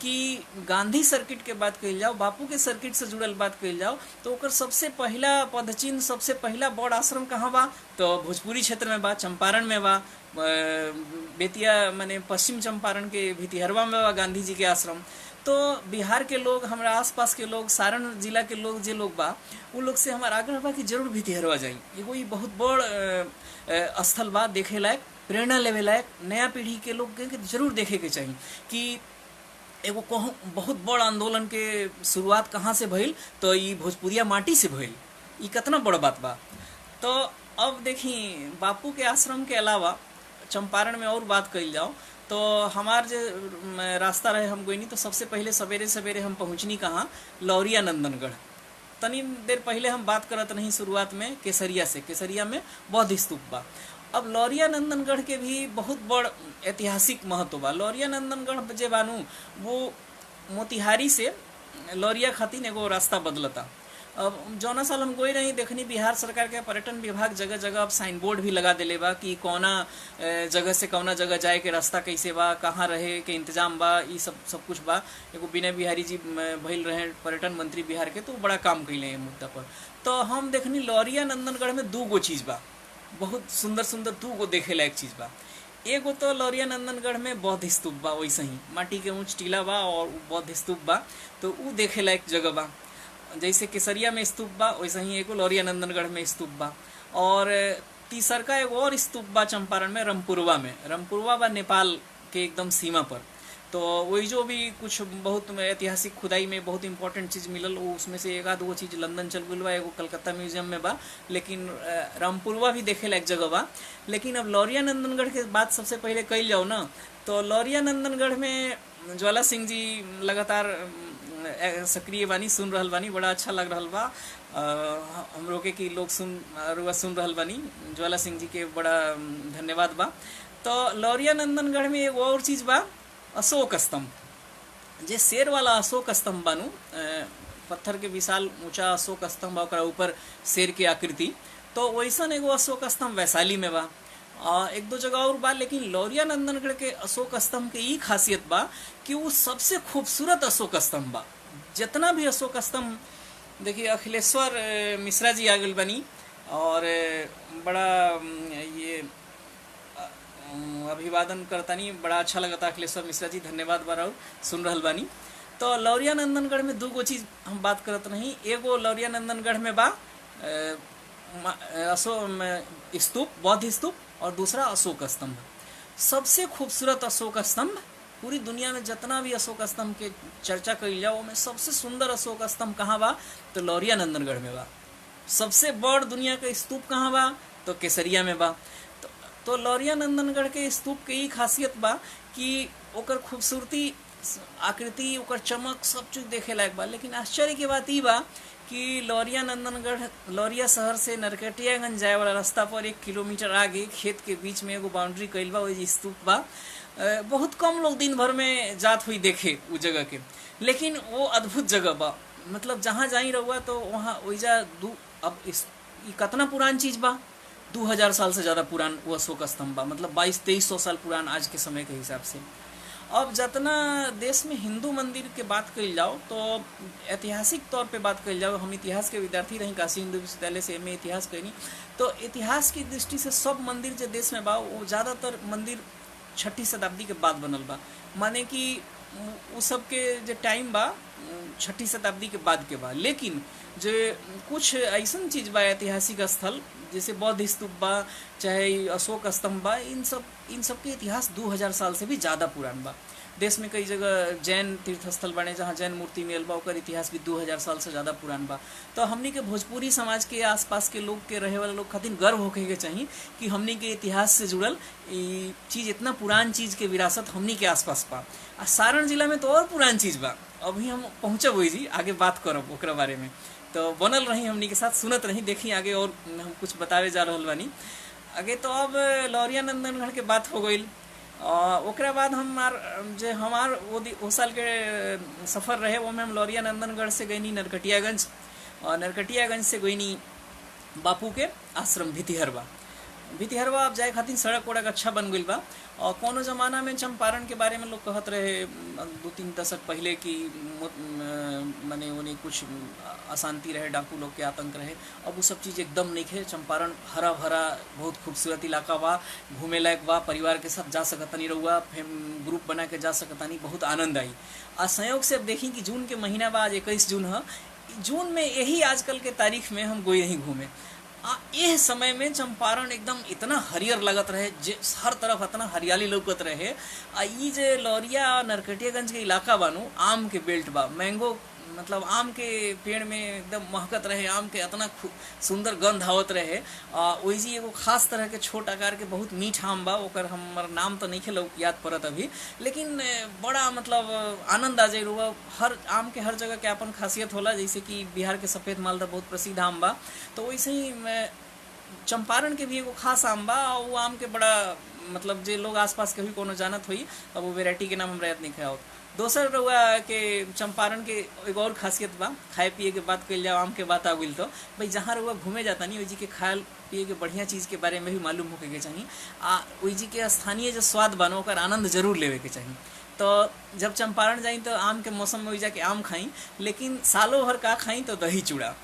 कि गांधी सर्किट के बात कही जाओ, बापू के सर्किट से जुड़ल बात कही जाओ, तो ओकर सबसे पहला पदचिन्ह, सबसे पहला बड़ आश्रम कहाँ बा? तो भोजपुरी क्षेत्र में बा, चंपारण में बा, बेतिया माने पश्चिम चंपारण के भितिहरवा में बा गांधी जी के आश्रम। तो बिहार के लोग, हमारा आसपास के लोग, सारण जिला के लोग जे लोग बा, उन लोग से हमारा आग्रह बा कि जरूर भितिहरवा जाई। एगो ये बहुत बड़ स्थल बा, देखे लायक, प्रेरणा लेवे लायक, नया पीढ़ी के लोग के जरूर देखे के चाहिए कि एगो बहुत बड़ आंदोलन के शुरुआत कहाँ से भइल? तो ये भोजपुरिया माटी से भइल। ये कितना बड़ बात बा। तो अब देखी बापू के आश्रम के अलावा चंपारण में और बात कही जाओ तो हमार जो रास्ता रहे हम गोइनी, तो सबसे पहले सवेरे सवेरे हम पहुँचनी कहाँ? लौरिया नंदनगढ़। तनी देर पहले हम बात करत नहीं शुरुआत में केसरिया से, केसरिया में बौद्ध स्तूप बा। अब लौरिया नंदनगढ़ के भी बहुत बड़ ऐतिहासिक महत्व बा। लौरिया नंदनगढ़ जे बानू वो मोतिहारी से लौरिया खातिर एगो रास्ता बदलता। अब जौना साल हम गई रही देखनी, बिहार सरकार के पर्यटन विभाग जगह जगह अब साइन बोर्ड भी लगा देले बा कि कौना जगह से कौना जगह जाए के रास्ता कैसे बा, कहाँ रहे के इंतजाम बा, ये सब कुछ बा। एगो विनय बिहारी जी भइल रहे पर्यटन मंत्री बिहार के, तो बड़ा काम कैले हैं मुद्दा पर। तो हम देखनी लौरिया नंदनगढ़ में 2 गो चीज़ बा, बहुत सुंदर सुंदर 2 गो देखे लायक चीज़ बा। एगो तो लौरिया नंदनगढ़ में बौद्ध स्तूप बा, वैसे ही माटी के ऊँच टीला बा और बौद्ध स्तूप बा, तो वो देखे लायक जगह बा। जैसे केसरिया में स्तूप बा, वैसे ही एगो लौरिया नंदनगढ़ में स्तूप बा। और तीसर का एगो और स्तूप बा चंपारण में, रामपुरवा में। रामपुरवा बा नेपाल के एकदम सीमा पर। तो वही जो भी कुछ बहुत ऐतिहासिक खुदाई में बहुत इंपॉर्टेंट चीज़ मिलल, वो उसमें से एक आध वो चीज़ लंदन चल गई बा, एगो कलकत्ता म्यूजियम में बा, लेकिन रामपुरवा भी देखे लायक जगह बा। लेकिन अब लौरिया नंदनगढ़ के बात सबसे पहले कल जाओ ना, तो लौरिया नंदनगढ़ में ज्वाला सिंह जी लगातार सक्रिय बानी, सुन रहल बानी, बड़ा अच्छा लग रहल बा हम लोग के कि लोग सुन रहल बानी। ज्वाला सिंह जी के बड़ा धन्यवाद बा। तो लौरिया नंदनगढ़ में एगो और चीज़ बा, अशोक स्तंभ, जे शेर वाला अशोक स्तंभ बानू, पत्थर के विशाल ऊंचा अशोक स्तंभ बा, ऊपर शेर के आकृति, तो वैसन एगो अशोक स्तंभ वैशाली में बा, एक दो जगह और बा। लेकिन लौरिया नंदनगढ़ के अशोक स्तंभ के ई खासियत बा कि वो सबसे खूबसूरत अशोक स्तंभ बा। जितना भी अशोक स्तंभ देखिए, अखिलेश्वर मिश्रा जी आ गए बनी, और बड़ा ये अभिवादन करतानी, बड़ा अच्छा लगता अखिलेश्वर मिश्रा जी, धन्यवाद बार सुन रहल बानी। तो लौरिया नंदनगढ़ में दो गो चीज़ हम बात करत नहीं, एगो लौरिया नंदनगढ़ में बा स्तूप, बौद्ध स्तूप, और दूसरा अशोक स्तंभ। सबसे खूबसूरत अशोक स्तंभ पूरी दुनिया में जितना भी अशोक स्तंभ के चर्चा करी जाओ में सबसे सुंदर अशोक स्तंभ कहाँ बा, तो लौरिया नंदनगढ़ में बा। सबसे बड़ दुनिया का स्तूप कहाँ बा, तो केसरिया में बा। तो लौरिया नंदनगढ़ के स्तूप के ई खासियत बा कि ओकर खूबसूरती, आकृति, ओकर चमक, सब चीज देखे लायक बा। लेकिन आश्चर्य की बात ई बा कि लौरिया नंदनगढ़, लौरिया शहर से नरकटियागंज जाए वाला रास्ता पर 1 किलोमीटर आगे खेत के बीच में एगो बाउंड्री कइल बा, वही स्तूप बा। बहुत कम लोग दिन भर में जात हुई देखे उस जगह के, लेकिन वो अद्भुत जगह बा। मतलब जहाँ जाई रहुआ तो वहाँ वहीजा अब कितना पुरान चीज बा, 2000 साल से ज़्यादा पुरान वो अशोक स्तंभ बा, मतलब 2200-2300 साल पुरान आज के समय के हिसाब से। अब जितना देश में हिंदू मंदिर के बात कल जाओ, तो ऐतिहासिक तौर पे बात कल जाओ, हम इतिहास के विद्यार्थी रही, काशी हिंदू विश्वविद्यालय से एमए इतिहास करी, तो इतिहास की दृष्टि से सब मंदिर जो देश में बा वो ज़्यादातर मंदिर 6ठी शताब्दी के बाद बनल बा। माने कि वो सब के जो टाइम बा 6ठी शताब्दी के बाद के बा। लेकिन जो कुछ ऐसा चीज़ बा ऐतिहासिक स्थल, जैसे बौद्ध स्तूप बा, चाहे अशोक स्तंभ बा, इन सब के इतिहास 2000 साल से भी ज़्यादा पुरान बा। देश में कई जगह जैन तीर्थस्थल बने जहाँ जैन मूर्ति मिल बा, ओकर इतिहास भी 2000 साल से ज़्यादा पुरान बा। तो हमनी के भोजपुरी समाज के आसपास के लोग के रहे वाले लोग खातिर गर्व होके के चाहिए कि हमनी के इतिहास से जुड़ल ई चीज़, इतना पुरान चीज़ के विरासत हमनी के आसपास बा। आ सारण जिला में तो और पुरान चीज़ बा, अभी हम पहुँचब वही जी, आगे बात करब ओकरा बारे में। तो बनल रही हमनी के साथ, सुनत रही, देखी आगे और हम कुछ बतावे जा रहल बानी आगे। तो अब लौरिया नंदनगढ़ के बात हो गई, ओकरा बाद हमार वो साल के सफ़र रहे, वो में हम लौरिया नंदनगढ़ से गईनी नरकटियागंज, और नरकटियागंज से गईनी बापू के आश्रम भितिहरवा। अब जाए खातिर सड़क वड़क अच्छा बन गई बा। और कोनो जमाना में चंपारण के बारे में लोग कहत रहे 2-3 दशक पहले कि माने उन्हें कुछ अशांति रहे, डाकू लोग के आतंक रहे। अब वो सब चीज़ एकदम नहीं है। चंपारण हरा भरा बहुत खूबसूरत इलाका बा, घूमे लायक बा, परिवार के साथ जा सकतानी, रहुआ ग्रुप बना के जा सकतानी, बहुत आनंद आई। आज संयोग से अब देखी कि जून के महीना बा, आज 21 जून है, जून में यही आजकल के तारीख में हम गई नहीं घूमे। यह समय में चंपारण एकदम इतना हरियर लगत रहे, जे हर तरफ इतना हरियाली लौकत रहे। ये जे लौरिया नरकटियागंज के इलाका बानू, आम के बेल्ट बा, मैंगो मतलब आम के पेड़ में एकदम महकत रहे, आम के इतना सुंदर गंध आवत रहे। वही जी एगो खास तरह के छोट आकार के बहुत मीठ आम बा, ओकर हमर नाम तो नहीं खेल याद पड़त अभी, लेकिन बड़ा मतलब आनंद आ जाए। हर आम के हर जगह के अपन खासियत होला, जैसे कि बिहार के सफ़ेद मालदा बहुत प्रसिद्ध आम बा, तो वैसे ही चंपारण के भी एगो खास आम बा। वो आम के बड़ा मतलब जे लोग आसपास के भी कोनो जानत हुई, अब वो वेराइटी के नाम हम याद नहीं खाया। दोसर रहुआ के चंपारण के एक और खासियत बा, खाए पिए के बात कल जाओ, आम के बात आ गई तो भाई जहाँ रहुआ घूमे जाता नहीं, वही जी के खाए पिए के बढ़िया चीज़ के बारे में भी मालूम होके के चाहिए। वही जी के स्थानीय जो स्वाद बनो ओकर आनंद जरूर लेवे के चाहिए। तो जब चंपारण जाई तो आम के मौसम में वही जाके आम खाई, लेकिन सालों भर का खाई तो दही चूड़ा।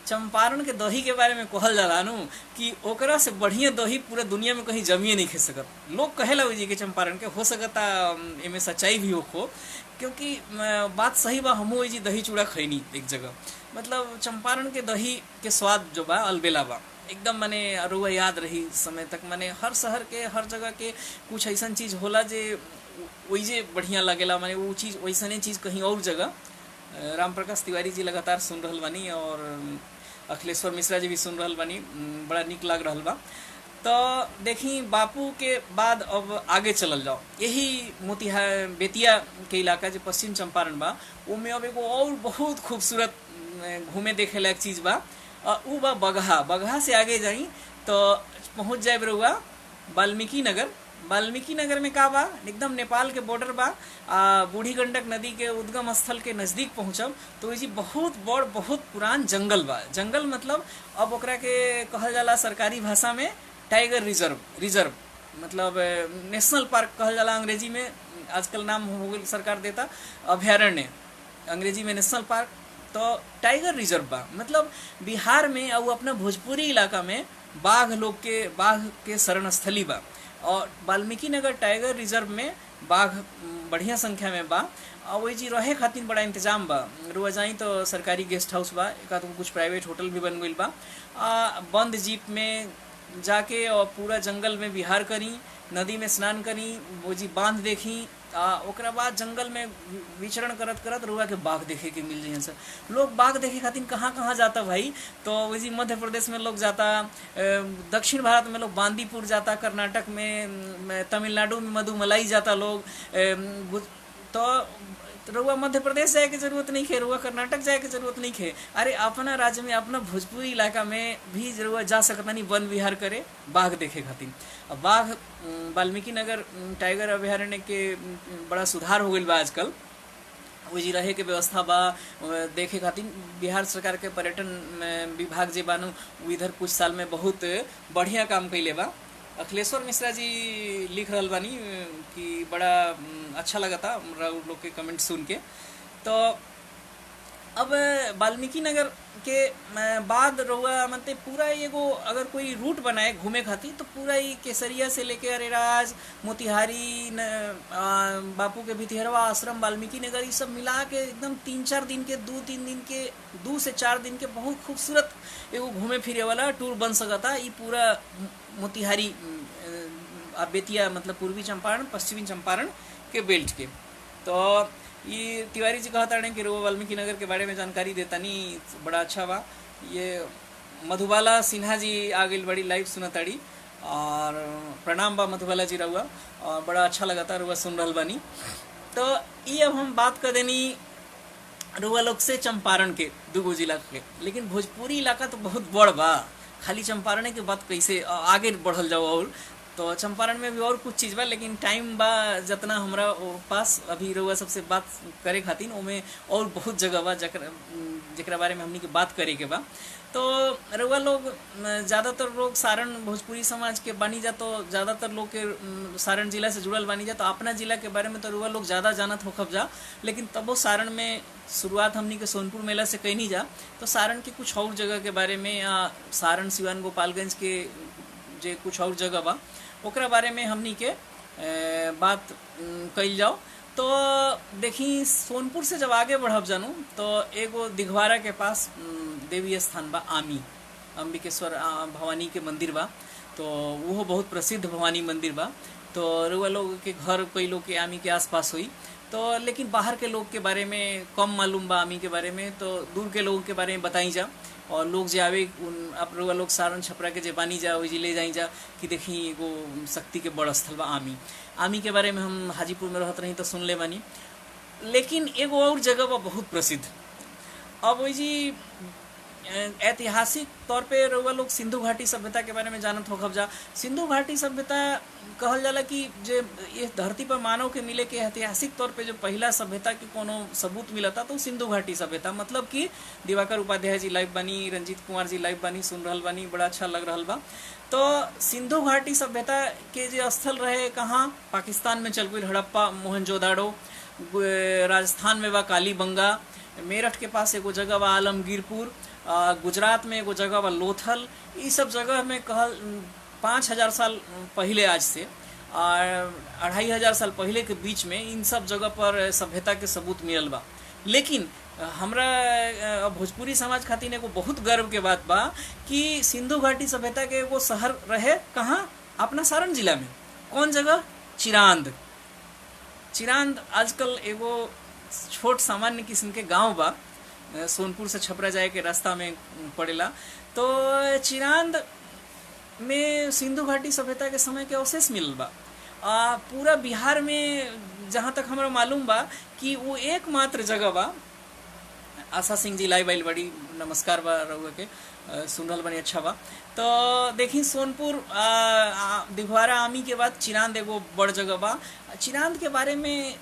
चंपारण के दही के बारे में कहल जाला नु कि ओकरा से बढ़िया दही पूरा दुनिया में कहीं जमिए नहीं खे सकत। लोग कहेला जी के चंपारण के, हो सकता इमें सच्चाई भी हो, क्योंकि बात सही बा। हमहू जी दही चूड़ा खैनी एक जगह, मतलब चंपारण के दही के स्वाद जो बा अलबेला बा एकदम, माने रुआ याद रही समय तक। माने हर शहर के हर जगह के कुछ ऐसा चीज़ होला जे वही बढ़िया लगेला, माने वो चीज़ वैसने चीज़ कहीं और जगह। राम प्रकाश तिवारी जी लगातार सुन रहल बानी और अखिलेश्वर मिश्रा जी भी सुन रहल बानी, बड़ा निक लाग रहल बा। तो देखी बापू के बाद अब आगे चलल जाओ, यही मोतिहार बेतिया के इलाका जो पश्चिम चंपारण बा, उनमें अब एगो और बहुत खूबसूरत घूमे देखे लायक चीज़ बा। उ बा बगहा। बगहा से आगे जाई तो पहुँच जाए रउआ वाल्मीकि नगर। वाल्मीकि नगर में का बा, एकदम नेपाल के बॉर्डर बा। बूढ़ी गंडक नदी के उद्गम स्थल के नज़दीक पहुँचब तो जी बहुत बड़ बहुत पुरान जंगल बा। जंगल मतलब अब ओकरा के कहल जाला सरकारी भाषा में टाइगर रिजर्व मतलब नेशनल पार्क कहल जाला अंग्रेजी में, आजकल नाम हो गई सरकार देता अभयारण्य, अंग्रेजी में नेशनल पार्क। तो टाइगर रिजर्व बा मतलब बिहार में और अपना भोजपुरी इलाका में बाघ के शरण स्थली बा। और वाल्मीकि नगर टाइगर रिजर्व में बाघ बढ़िया संख्या में बा। और वही जी रहे खातिर बड़ा इंतजाम बा। रुआ जाई तो सरकारी गेस्ट हाउस बा, एक आध कुछ प्राइवेट होटल भी बन गई बा। बंद जीप में जाके और पूरा जंगल में विहार करी, नदी में स्नान करी, वो जी बांध देखी। ओकरा बाद जंगल में विचरण करत करत रुआ के बाघ देखे के मिल जाए। सर लोग बाघ देखे खातिर कहाँ कहाँ जाता भाई, तो वही मध्य प्रदेश में लोग जाता, दक्षिण भारत में लोग बांदीपुर जाता, कर्नाटक में, तमिलनाडु में मधुमलाई जाता लोग। तो रुआ मध्य प्रदेश जाए की जरूरत नहीं है, रुआ कर्नाटक जाए की जरूरत नहीं है। अरे अपना राज्य में अपना भोजपुरी इलाका में भी रुआ जा सकता नहीं वन विहार करे बाघ देखे खातिर। अब बाघ वाल्मीकि नगर टाइगर अभयारण्य के बड़ा सुधार हो गई बा आजकल, वही रहे के व्यवस्था बा देखे खातिर। बिहार सरकार के पर्यटन विभाग जे बानू इधर कुछ साल में बहुत बढ़िया काम कैले बा। अखिलेश्वर मिश्रा जी लिख रहल बानी कि बड़ा अच्छा लगा था लोग के कमेंट सुन के। तो अब वाल्मीकि नगर के बाद रहुआ मतलब पूरा एगो अगर कोई रूट बनाए घूमे खातिर तो पूरा ही केसरिया से लेके अरेराज, मोतिहारी, बापू के भितिहरवा आश्रम, वाल्मीकि नगर, ये सब मिला के एकदम 3-4 दिन के 2-3 दिन के 2 से 4 दिन के बहुत खूबसूरत एगो घूमे फिरे वाला टूर बन सकता। ये पूरा मोतिहारी बेतिया मतलब पूर्वी चंपारण पश्चिमी चंपारण के बेल्ट के। तो ये तिवारी जी कहता है कि वो वाल्मीकि नगर के बारे में जानकारी देता नहीं, बड़ा अच्छा बा। ये मधुबाला सिन्हा जी आ गई बड़ी लाइव सुनताड़ी और प्रणाम बा मधुबाला जी रहुआ, और बड़ा अच्छा लगा था रुआ सुन रहल बानी। तो ये अब हम बात कर देनी रुआ लोग से चंपारण के दूगो जिला के, लेकिन भोजपुरी इलाका तो बहुत बड़ बा, खाली चंपारण के बात कैसे आगे बढ़ल जाओ। और तो चंपारण में भी और कुछ चीज़ बा, लेकिन टाइम बा जितना हमरा पास अभी रउआ सबसे बात करे खातिर, ओमे और बहुत जगह बा जकरा बारे में हमनी के बात करे के बा। तो रउआ लोग ज़्यादातर लोग सारण भोजपुरी समाज के बानी जा, तो ज़्यादातर लोग के सारण जिला से जुड़ल बानी जा, तो अपना जिला के बारे में तो रउआ लोग ज़्यादा जानत होखब जा। लेकिन तबो सारण में शुरुआत हमनी के सोनपुर मेला से कैनी जा, तो सारण के कुछ और जगह के बारे में या सारण सिवान गोपालगंज के जे कुछ और जगह बा ओकरा बारे में हमनी के बात कइल जाओ। तो देखी सोनपुर से जब आगे बढ़ब जानू तो एगो दिघवारा के पास देवी स्थान बा, अंबिकेश्वर भवानी के मंदिर बा। तो वो बहुत प्रसिद्ध भवानी मंदिर बा। तो रुआ लोग के घर कई लोग के आमी के आसपास हुई, तो लेकिन बाहर के लोग के बारे में कम मालूम बा आमी के बारे में, तो दूर के लोगों के बारे में बताई जा। और लोग जे आवे आप रुआ लोग सारण छपरा के जे बानी जा वही ले जाई जा कि देखी एगो शक्ति के बड़ स्थल बा आमी के बारे में हम हाजीपुर में रहत रही तो सुन ले बानी। लेकिन एगो और जगह बा बहुत प्रसिद्ध। अब वही जी ऐतिहासिक तौर पे रउआ लोग सिंधु घाटी सभ्यता के बारे में जानत होखब जा। सिंधु घाटी सभ्यता कहल जाला कि जे ये धरती पर मानव के मिले के ऐतिहासिक तौर पे जो पहला सभ्यता के कोनो सबूत मिलता तो सिंधु घाटी सभ्यता, मतलब कि दिवाकर उपाध्याय जी लाइव बनी, रंजीत कुमार जी लाइव बनी, सुन रहल बानी, बड़ा अच्छा लग रहल बा। तो सिंधु घाटी सभ्यता के जो स्थल रहे कहाँ, पाकिस्तान में चल गई हड़प्पा, मोहनजोदाड़ो, राजस्थान में बा कालीबंगा, मेरठ के पास एगो जगह बा आलमगीरपुर, गुजरात में एगो जगह बा लोथल। ये सब जगह में कहल 5000 साल पहले आज से 2500 साल पहले के बीच में इन सब जगह पर सभ्यता के सबूत मिलल बा। लेकिन हमरा भोजपुरी समाज खातिर एगो बहुत गर्व के बात बा कि सिंधु घाटी सभ्यता के एगो शहर रहे कहाँ, अपना सारण जिला में। कौन जगह? चिरांद। चिरांद आजकल एगो छोट सामान्य किस्म के गांव बा, सोनपुर से छपरा जाए के रास्ता में पड़ेला। तो चिरांद में सिंधु घाटी सभ्यता के समय के अवशेष मिलल बा। पूरा बिहार में जहाँ तक हमरा मालूम बा कि वो एकमात्र जगह बा। आशा सिंह जी लाई बाइल बड़ी नमस्कार बा रहुआ के, सुनल बनी अच्छा बा। तो देखी सोनपुर दिघवारा आमी के बाद चिरांद एगो बड़ जगह बा। चिरांद के बारे में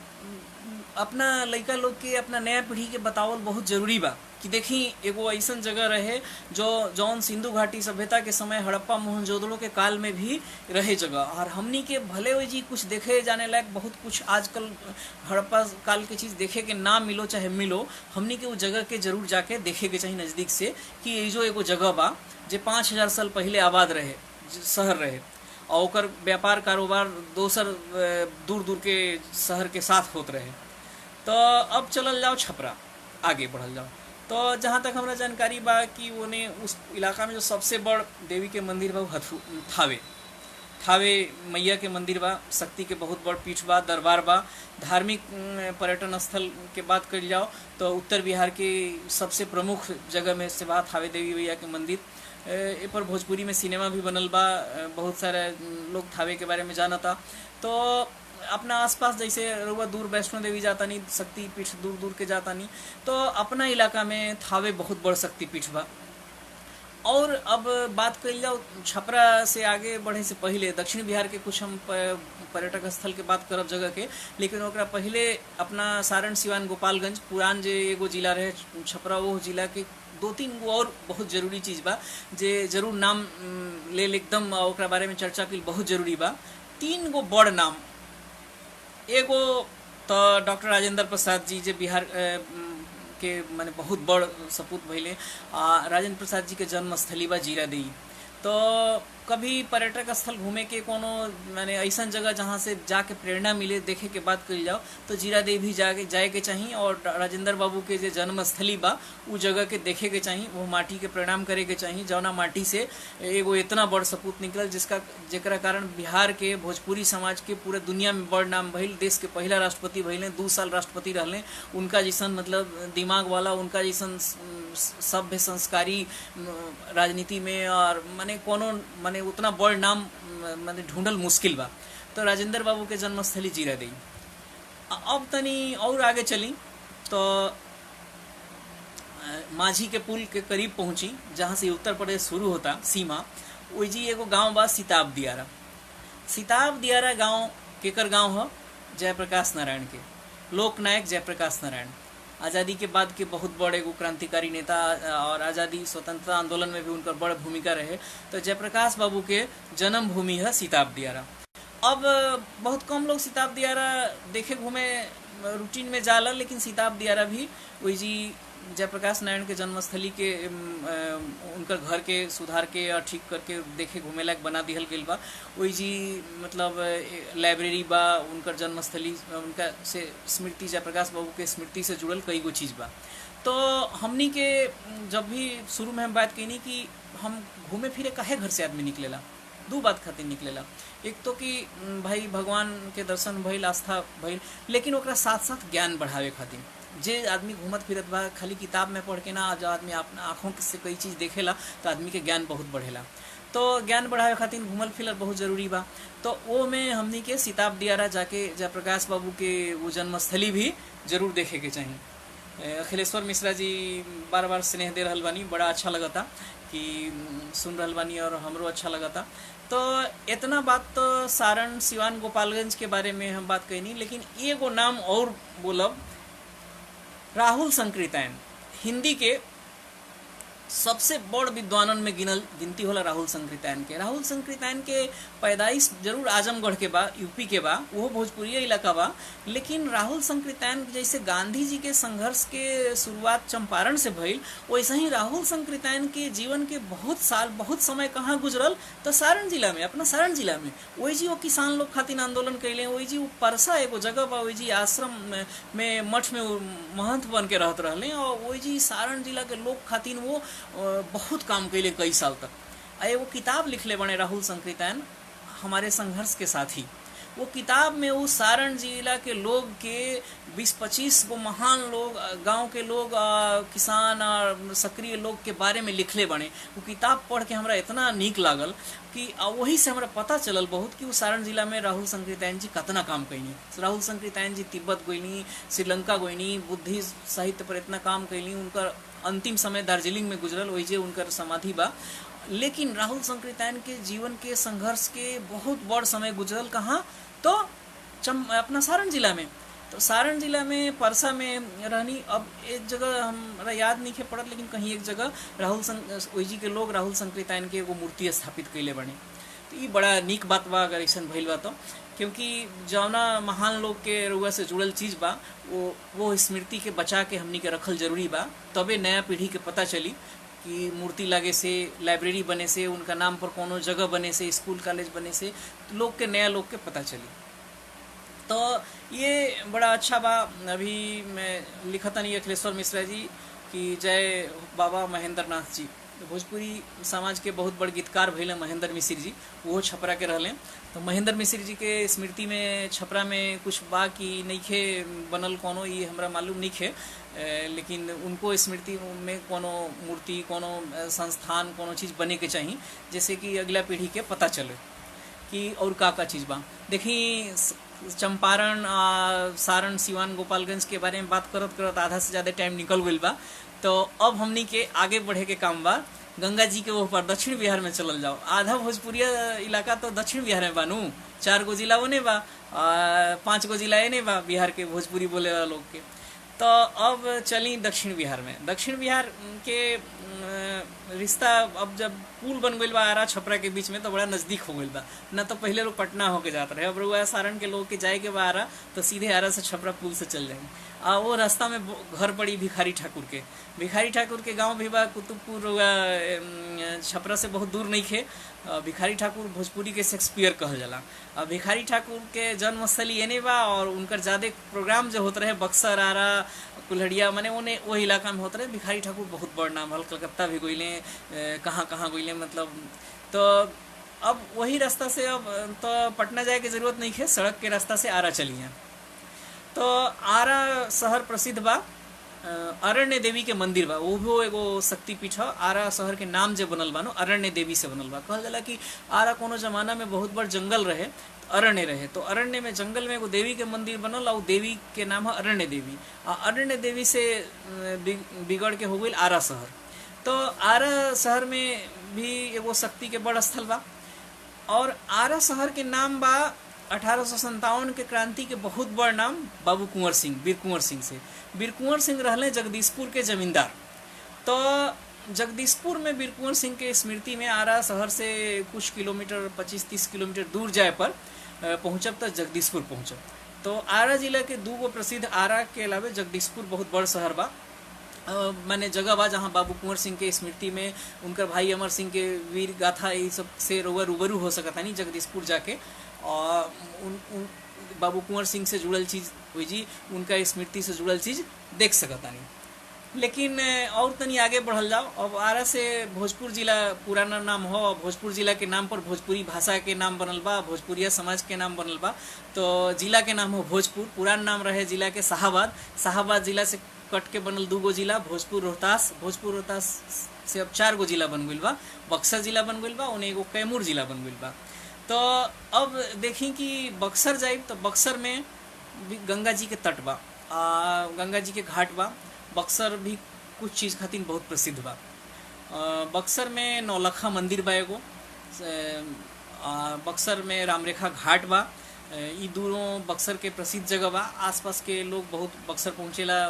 अपना लड़का लोग के, अपना नया पीढ़ी के बतावल बहुत जरूरी बा कि देखी एगो ऐसन जगह रहे जो जौन सिंधु घाटी सभ्यता के समय हड़प्पा मोहनजोदड़ो के काल में भी रहे जगह। और हमनी के भले हुए जी कुछ देखे जाने लायक बहुत कुछ आजकल हड़प्पा काल के चीज़ देखे के ना मिलो चाहे मिलो, हमनी के वो जगह के जरूर जाके देखे के चाहिए नज़दीक से कि ये जो एगो जगह बा जे 5000 साल पहले आबाद रहे, शहर रहे, और ओकर व्यापार कारोबार दोसर दूर दूर के शहर के साथ होत रहे। तो अब चलल जाओ छपरा, आगे बढ़ल जाओ। तो जहाँ तक हमरा जानकारी बा कि उन्हें उस इलाका में जो सबसे बड़ देवी के मंदिर बा वो थावे मैया के मंदिर बा। शक्ति के बहुत बड़ पीठ बा, दरबार बा। धार्मिक पर्यटन स्थल के बात कर जाओ तो उत्तर बिहार के सबसे प्रमुख जगह में से बा थावे देवी मैया के मंदिर। ए पर भोजपुरी में सिनेमा भी बनल बा, बहुत सारे लोग थावे के बारे में जानता। तो अपना आसपास जैसे रुआ दूर वैष्णो देवी जाता नहीं, शक्ति पीठ दूर दूर के जाता नहीं, तो अपना इलाका में थावे बहुत बड़ शक्ति पीठ बा। और अब बात कर जाओ छपरा से आगे बढ़े से पहले दक्षिण बिहार के कुछ हम पर्यटक स्थल के बात करब जगह के, लेकिन ओकरा पहले अपना सारण सिवान गोपालगंज पुरान जे एगो जिला रहे छपरा, वो जिला के 2-3 गो और बहुत जरूरी चीज़ बा जे जरूर नाम ले एकदम ओकरा बारे में चर्चा की बहुत जरूरी बा। 3 गो बड़ नाम, एगो तो डॉक्टर राजेंद्र प्रसाद जी जे बिहार के माने बहुत बड़ सपूत भइले। राजेंद्र प्रसाद जी के जन्मस्थली बा जीरादेई। तो कभी पर्यटक स्थल घूमे के कोनो माने ऐसा जगह जहाँ से जाके प्रेरणा मिले देखे के बात कर जाओ तो जीरादेई भी जाए के चाहिए। और राजेंद्र बाबू के जो जन्मस्थली बा उ जगह के देखे के चाहिए, वो माटी के प्रणाम करे के चाहिए जौना माटी से एगो इतना बड़ सपूत निकल जेकरा कारण बिहार के भोजपुरी समाज के पूरे दुनिया में बड़ नाम भइल। देश के पहला राष्ट्रपति भइले, 2 साल राष्ट्रपति रहले। उनका जैसन मतलब दिमाग वाला, उनका जैसन सभ्य संस्कारी राजनीति में और माने कोनो माने उतना बड़ नाम माने ढूंढल मुश्किल बा। तो राजेंद्र बाबू के जन्मस्थली जीरादेई। अब तनी और आगे चली तो माझी के पुल के करीब पहुंची जहाँ से उत्तर प्रदेश शुरू होता सीमा, वही जी एगो गांव बा सिताब दियारा। सिताब दियारा गांव केकर गांव है? जयप्रकाश नारायण के, लोकनायक जयप्रकाश नारायण। आज़ादी के बाद के बहुत बड़े एगो क्रांतिकारी नेता और आज़ादी स्वतंत्रता आंदोलन में भी उनका बड़ भूमिका रहे। तो जयप्रकाश बाबू के जन्म भूमि है सिताब दियारा। अब बहुत कम लोग सिताब दियारा देखे घूमे रूटीन में जाला, लेकिन सिताब दियारा भी वही जी जयप्रकाश नारायण के जन्मस्थली के उनकर घर के सुधार के और ठीक करके देखे घूमे लायक बना दिहल गई बा। वही जी मतलब लाइब्रेरी बा, उनकर जन्मस्थली उनका से स्मृति जयप्रकाश बाबू के स्मृति से जुड़ल कई गो चीज़ बा। तो हमनी के जब भी शुरू में हम बात कही कि हम घूमे फिरे काहे घर से आदमी निकलेला, 2 बात खातिर निकलेला। एक तो कि भाई भगवान के दर्शन भइल, आस्था भइल, लेकिन ओकरा साथ साथ ज्ञान बढ़ावे खातिर। जे आदमी घूमत फिरत बा खाली किताब में पढ़ के ना, जब आदमी अपना आँखों से कई चीज़ देखेला तो आदमी के ज्ञान बहुत बढ़ेला। तो ज्ञान बढ़ावे खातिर घूमल फिरल बहुत जरूरी बा। तो वो में हमनी के सिताब दियारा जाके जयप्रकाश बाबू के वो जन्मस्थली भी जरूर देखे के चाहिए। अखिलेश्वर मिश्रा जी बार बार स्नेह दे रहल बानी, बड़ा अच्छा लगता कि सुन रहल बानी और हमरो अच्छा लगता। तो इतना बात तो सारण सिवान गोपालगंज के बारे में हम बात कहनी, लेकिन एगो नाम और बोलब, राहुल संकृतायन। हिंदी के सबसे बड़ विद्वानन में गिनती होला राहुल संकृतायन के। राहुल संकृतायन के पैदाइश जरूर आजमगढ़ के बा, यूपी के बा, वो भोजपुरिया इलाका बा। लेकिन राहुल संकृतायन जैसे गांधी जी के संघर्ष के शुरुआत चंपारण से भइल, वैसे ही राहुल संकृतायन के जीवन के बहुत साल बहुत समय कहाँ गुजरल तो सारण जिला में, अपना सारण जिला में। वही जी वो किसान लोग खातिर आंदोलन कैले, वही जी वो परसा एगो जगह बा, वही जी आश्रम में मठ में महंत बन के रहत रहले और वही जी सारण जिला के लोग खातिर वो बहुत काम कैले कई साल तक। एगो किताब लिखले बने राहुल संकृतायन, हमारे संघर्ष के साथी। वो किताब में वो सारण जिला के लोग के 20-25 गो महान लोग, गांव के लोग, किसान और सक्रिय लोग के बारे में लिखले बने। वो किताब पढ़ के हमरा इतना नीक लागल कि वही से हमरा पता चलल बहुत कि वो सारण जिला में राहुल संकृत्यायन जी कतना काम कैनी। राहुल संकृत्यायन जी तिब्बत गईनी, श्रीलंका गईनी, बुद्धि साहित्य पर इतना काम कैली। उनकर अंतिम समय दार्जिलिंग में गुजरल, वही जे उनकर समाधि बा। लेकिन राहुल संकृत्यायन के जीवन के संघर्ष के बहुत बड़ समय गुजरल कहाँ, तो अपना सारण जिला में। तो सारण जिला में परसा में रहनी। अब एक जगह हमरा याद नहीं पड़त, लेकिन कहीं एक जगह ओई जी के लोग राहुल संकृत्यायन के एगो मूर्ति स्थापित कैले बने। तो ये बड़ा नीक बात बा अगर ऐसा भइल बा तो, क्योंकि जौना महान लोग के रुआ से जुड़ल चीज़ बा वो स्मृति के बचा के हमनी के रखल जरूरी बा। तबे नया पीढ़ी के पता चली कि मूर्ति लगे से, लाइब्रेरी बने से, उनका नाम पर कोनो जगह बने से, स्कूल कॉलेज बने से लोग के, नया लोग के पता चली। तो ये बड़ा अच्छा बा। अभी मैं लिखता नहीं अखिलेश्वर मिश्रा जी कि जय बाबा महेंद्र नाथ जी, भोजपुरी समाज के बहुत बड़ गीतकार भैले महेंद्र मिश्र जी, वो छपरा के रहले। तो महेंद्र मिश्र जी के स्मृति में छपरा में कुछ बा कि नइखे बनल कोनो, ये हमरा मालूम नइखे, लेकिन उनको स्मृति में कोनो मूर्ति, कोनो संस्थान, कोनो चीज़ बने के चाहिए, जैसे कि अगला पीढ़ी के पता चले कि और का चीज़ बा। देखी चंपारण, सारण, सिवान, गोपालगंज के बारे में बात करत करत आधा से ज़्यादा टाइम निकल गई बा। तो अब हमनी के आगे बढ़े के काम बा गंगा जी के वो पर दक्षिण बिहार में चलल जाओ। आधा भोजपुरिया इलाका तो दक्षिण बिहार में बानू, 4 गो जिला ओने बा, 5 गो जिला एने बा बिहार के भोजपुरी बोले वाला लोग के। तो अब चली दक्षिण बिहार में। दक्षिण बिहार के रिश्ता अब जब पुल बन गई बा आरा छपरा के बीच में, तो बड़ा नज़दीक हो गई बा। न तो पहले लोग पटना होके जाते रहे, अब रुआ सारण के लोग के जाए के बा आरा तो सीधे आरा से छपरा पुल से चल जाएंगे। वो रास्ता में घर पड़ी भिखारी ठाकुर के। भिखारी ठाकुर के गांव भी बा कुतुबपुर, छपरा से बहुत दूर नहीं खे। भिखारी ठाकुर भोजपुरी के शेक्सपियर कहल जाला। भिखारी ठाकुर के जन्मस्थली एने बा, और उनकर ज़्यादा प्रोग्राम जो होते रहे बक्सर, आरा, कुल्हड़िया, माने उन्हें वो इलाका में होते रहे। भिखारी ठाकुर बहुत बड़ नाम हल, कलकत्ता भी गईले, कहाँ कहाँ गईले, मतलब। तो अब वही रास्ता से अब तो पटना जाए की जरूरत नहीं है, सड़क के रास्ता से आरा चलिए। तो आरा शहर प्रसिद्ध बा, अरण्य देवी के मंदिर बा, वो भी एगो शक्तिपीठ है। आरा शहर के नाम जो बनल बा नो अरण्य देवी से बनल बा। कहल जाला कि आरा कोनो जमाना में बहुत बड़ जंगल रहे, अरण्य रहे, तो अरण्य में, जंगल में एगो देवी के मंदिर बनल, और देवी के नाम है अरण्य देवी। अरण्य देवी से बिगड़ के हो गई आरा शहर। तो आरा शहर में भी एगो शक्ति के बड़ स्थल बा। और आरा शहर के नाम बा 1857 के क्रांति के बहुत बड़ नाम बाबू कुंवर सिंह, बीर कुंवर सिंह से। बीर कुंवर सिंह रहले जगदीशपुर के जमींदार। तो जगदीशपुर में बीर कुंवर सिंह के स्मृति में आरा शहर से कुछ किलोमीटर, 25-30 किलोमीटर दूर जाए पर पहुँचब तो जगदीशपुर पहुँचब। तो आरा जिला के 2 गो प्रसिद्ध, आरा के अलावे जगदीशपुर बहुत बड़ शहर बा। मैंने जगह बा जहाँ बाबू कुंवर सिंह के स्मृति में उनकर भाई अमर सिंह के वीर गाथा ये सब से रूबरू हो सकता नहीं जगदीशपुर जाके, और बाबू कुंवर सिंह से जुड़ल चीज़ हुई जी, उनका स्मृति से जुड़ल चीज़ देख सकता नहीं। लेकिन और तनी आगे बढ़ल जाओ। अब आरा से भोजपुर जिला पुराना नाम हो, भोजपुर जिला के नाम पर भोजपुरी भाषा के नाम बनल बा, भोजपुरिया समाज के नाम बनल बा। तो जिला के नाम हो भोजपुर, पुरान नाम रहे जिला के शाहाबाद। शाहाबाद जिला से कट के बनल 2 गो जिला, भोजपुर रोहतास। भोजपुर रोहतास से अब 4 गो जिला बन गई बा। बक्सर जिला बन गई बा, उन्हें एगो कैमूर जिला बन गई बा। तो अब देखी कि बक्सर जाए तो बक्सर में भी गंगा जी के तट बा, गंगा जी के घाट बा। बक्सर भी कुछ चीज़ खातिर बहुत प्रसिद्ध बा। बक्सर में नौलखा मंदिर बा एगो, बक्सर में रामरेखा घाट बा। ये दोनों बक्सर के प्रसिद्ध जगह बा। आसपास के लोग बहुत बक्सर पहुँचेला,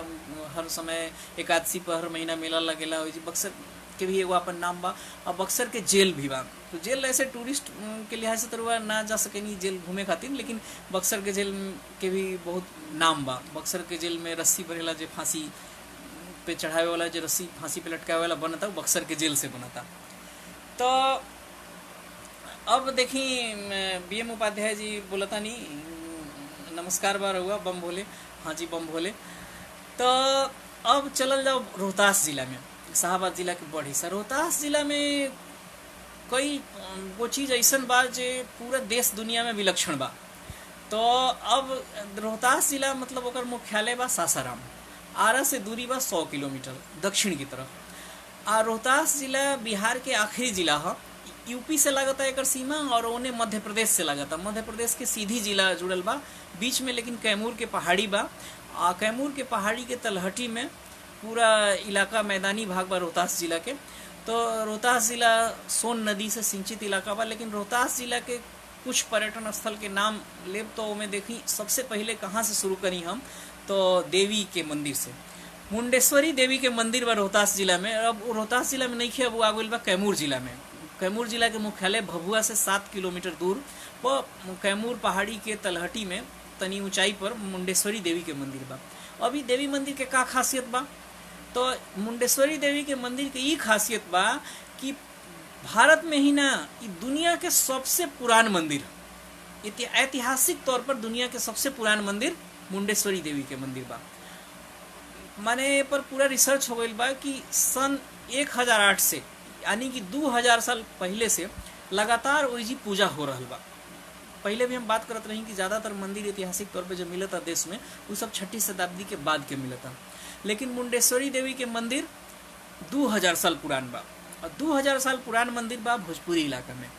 हर समय एकादशी पर हर महीना मेला लगेला। बक्सर के भी एगो अपन नाम बा। और बक्सर के जेल भी बा। तो जेल ऐसे टूरिस्ट के लिहाज से तो ना जा सके नहीं जेल घूमे खातिर, लेकिन बक्सर के जेल के भी बहुत नाम बा। बक्सर के जेल में रस्सी बनेला, जो फांसी पे चढ़ावे वाला, जो रस्सी फांसी पे लटकावे वाला बनता, वो बक्सर के जेल से बनता। तो अब देखी BM उपाध्याय जी बोलता नहीं, नमस्कार बार हुआ, बम भोले। हाँ जी, बम भोले। तो अब चलल जाओ रोहतास जिला में। शाहाबाद जिला के बड़ हिस्सा रोहतास जिला में कई वो चीज़ ऐसा बा जो पूरा देश दुनिया में विलक्षण बा। तो अब रोहतास जिला मतलब ओकर मुख्यालय बा सासाराम। आरा से दूरी बा 100 किलोमीटर दक्षिण की तरफ। आ रोहतास जिला बिहार के आखिरी जिला है। यूपी से लागता एकर सीमा और ओने मध्य प्रदेश से लागता। मध्य प्रदेश के सीधी जिला जुड़ल बा बीच में, लेकिन कैमूर के पहाड़ी बा। आ कैमूर के पहाड़ी के तलहटी में पूरा इलाका मैदानी भाग बा रोहतास जिला के। तो रोहतास जिला सोन नदी से सिंचित इलाका बा। लेकिन रोहतास जिला के कुछ पर्यटन स्थल के नाम लेब तो ओमे देखी सबसे पहले कहाँ से शुरू करी हम, तो देवी के मंदिर से। मुंडेश्वरी देवी के मंदिर बा रोहतास जिला में। अब रोहतास जिला में नहीं खे, अब आ गइल बा कैमूर जिला में। कैमूर जिला के मुख्यालय भभुआ से 7 किलोमीटर दूर पर कैमूर पहाड़ी के तलहटी में तनी ऊंचाई पर मुंडेश्वरी देवी के मंदिर बा। अभी देवी मंदिर के का खासियत बा, तो मुंडेश्वरी देवी के मंदिर के ई खासियत बा कि भारत में ही ना, दुनिया के सबसे पुरान मंदिर, ऐतिहासिक तौर पर दुनिया के सबसे पुरान मंदिर मुंडेश्वरी देवी के मंदिर बा। माने पर पूरा रिसर्च हो गई बा कि सन 1008 से यानी कि 2000 साल पहले से लगातार ओइजी पूजा हो रहा बा। पहले भी हम बात करत रही कि ज़्यादातर मंदिर ऐतिहासिक तौर पे जो मिलता देश में वो सब 6ठी शताब्दी के बाद के मिलता, लेकिन मुंडेश्वरी देवी के मंदिर 2000 साल पुरान बा। और 2000 साल पुरान मंदिर बा भोजपुरी इलाका में।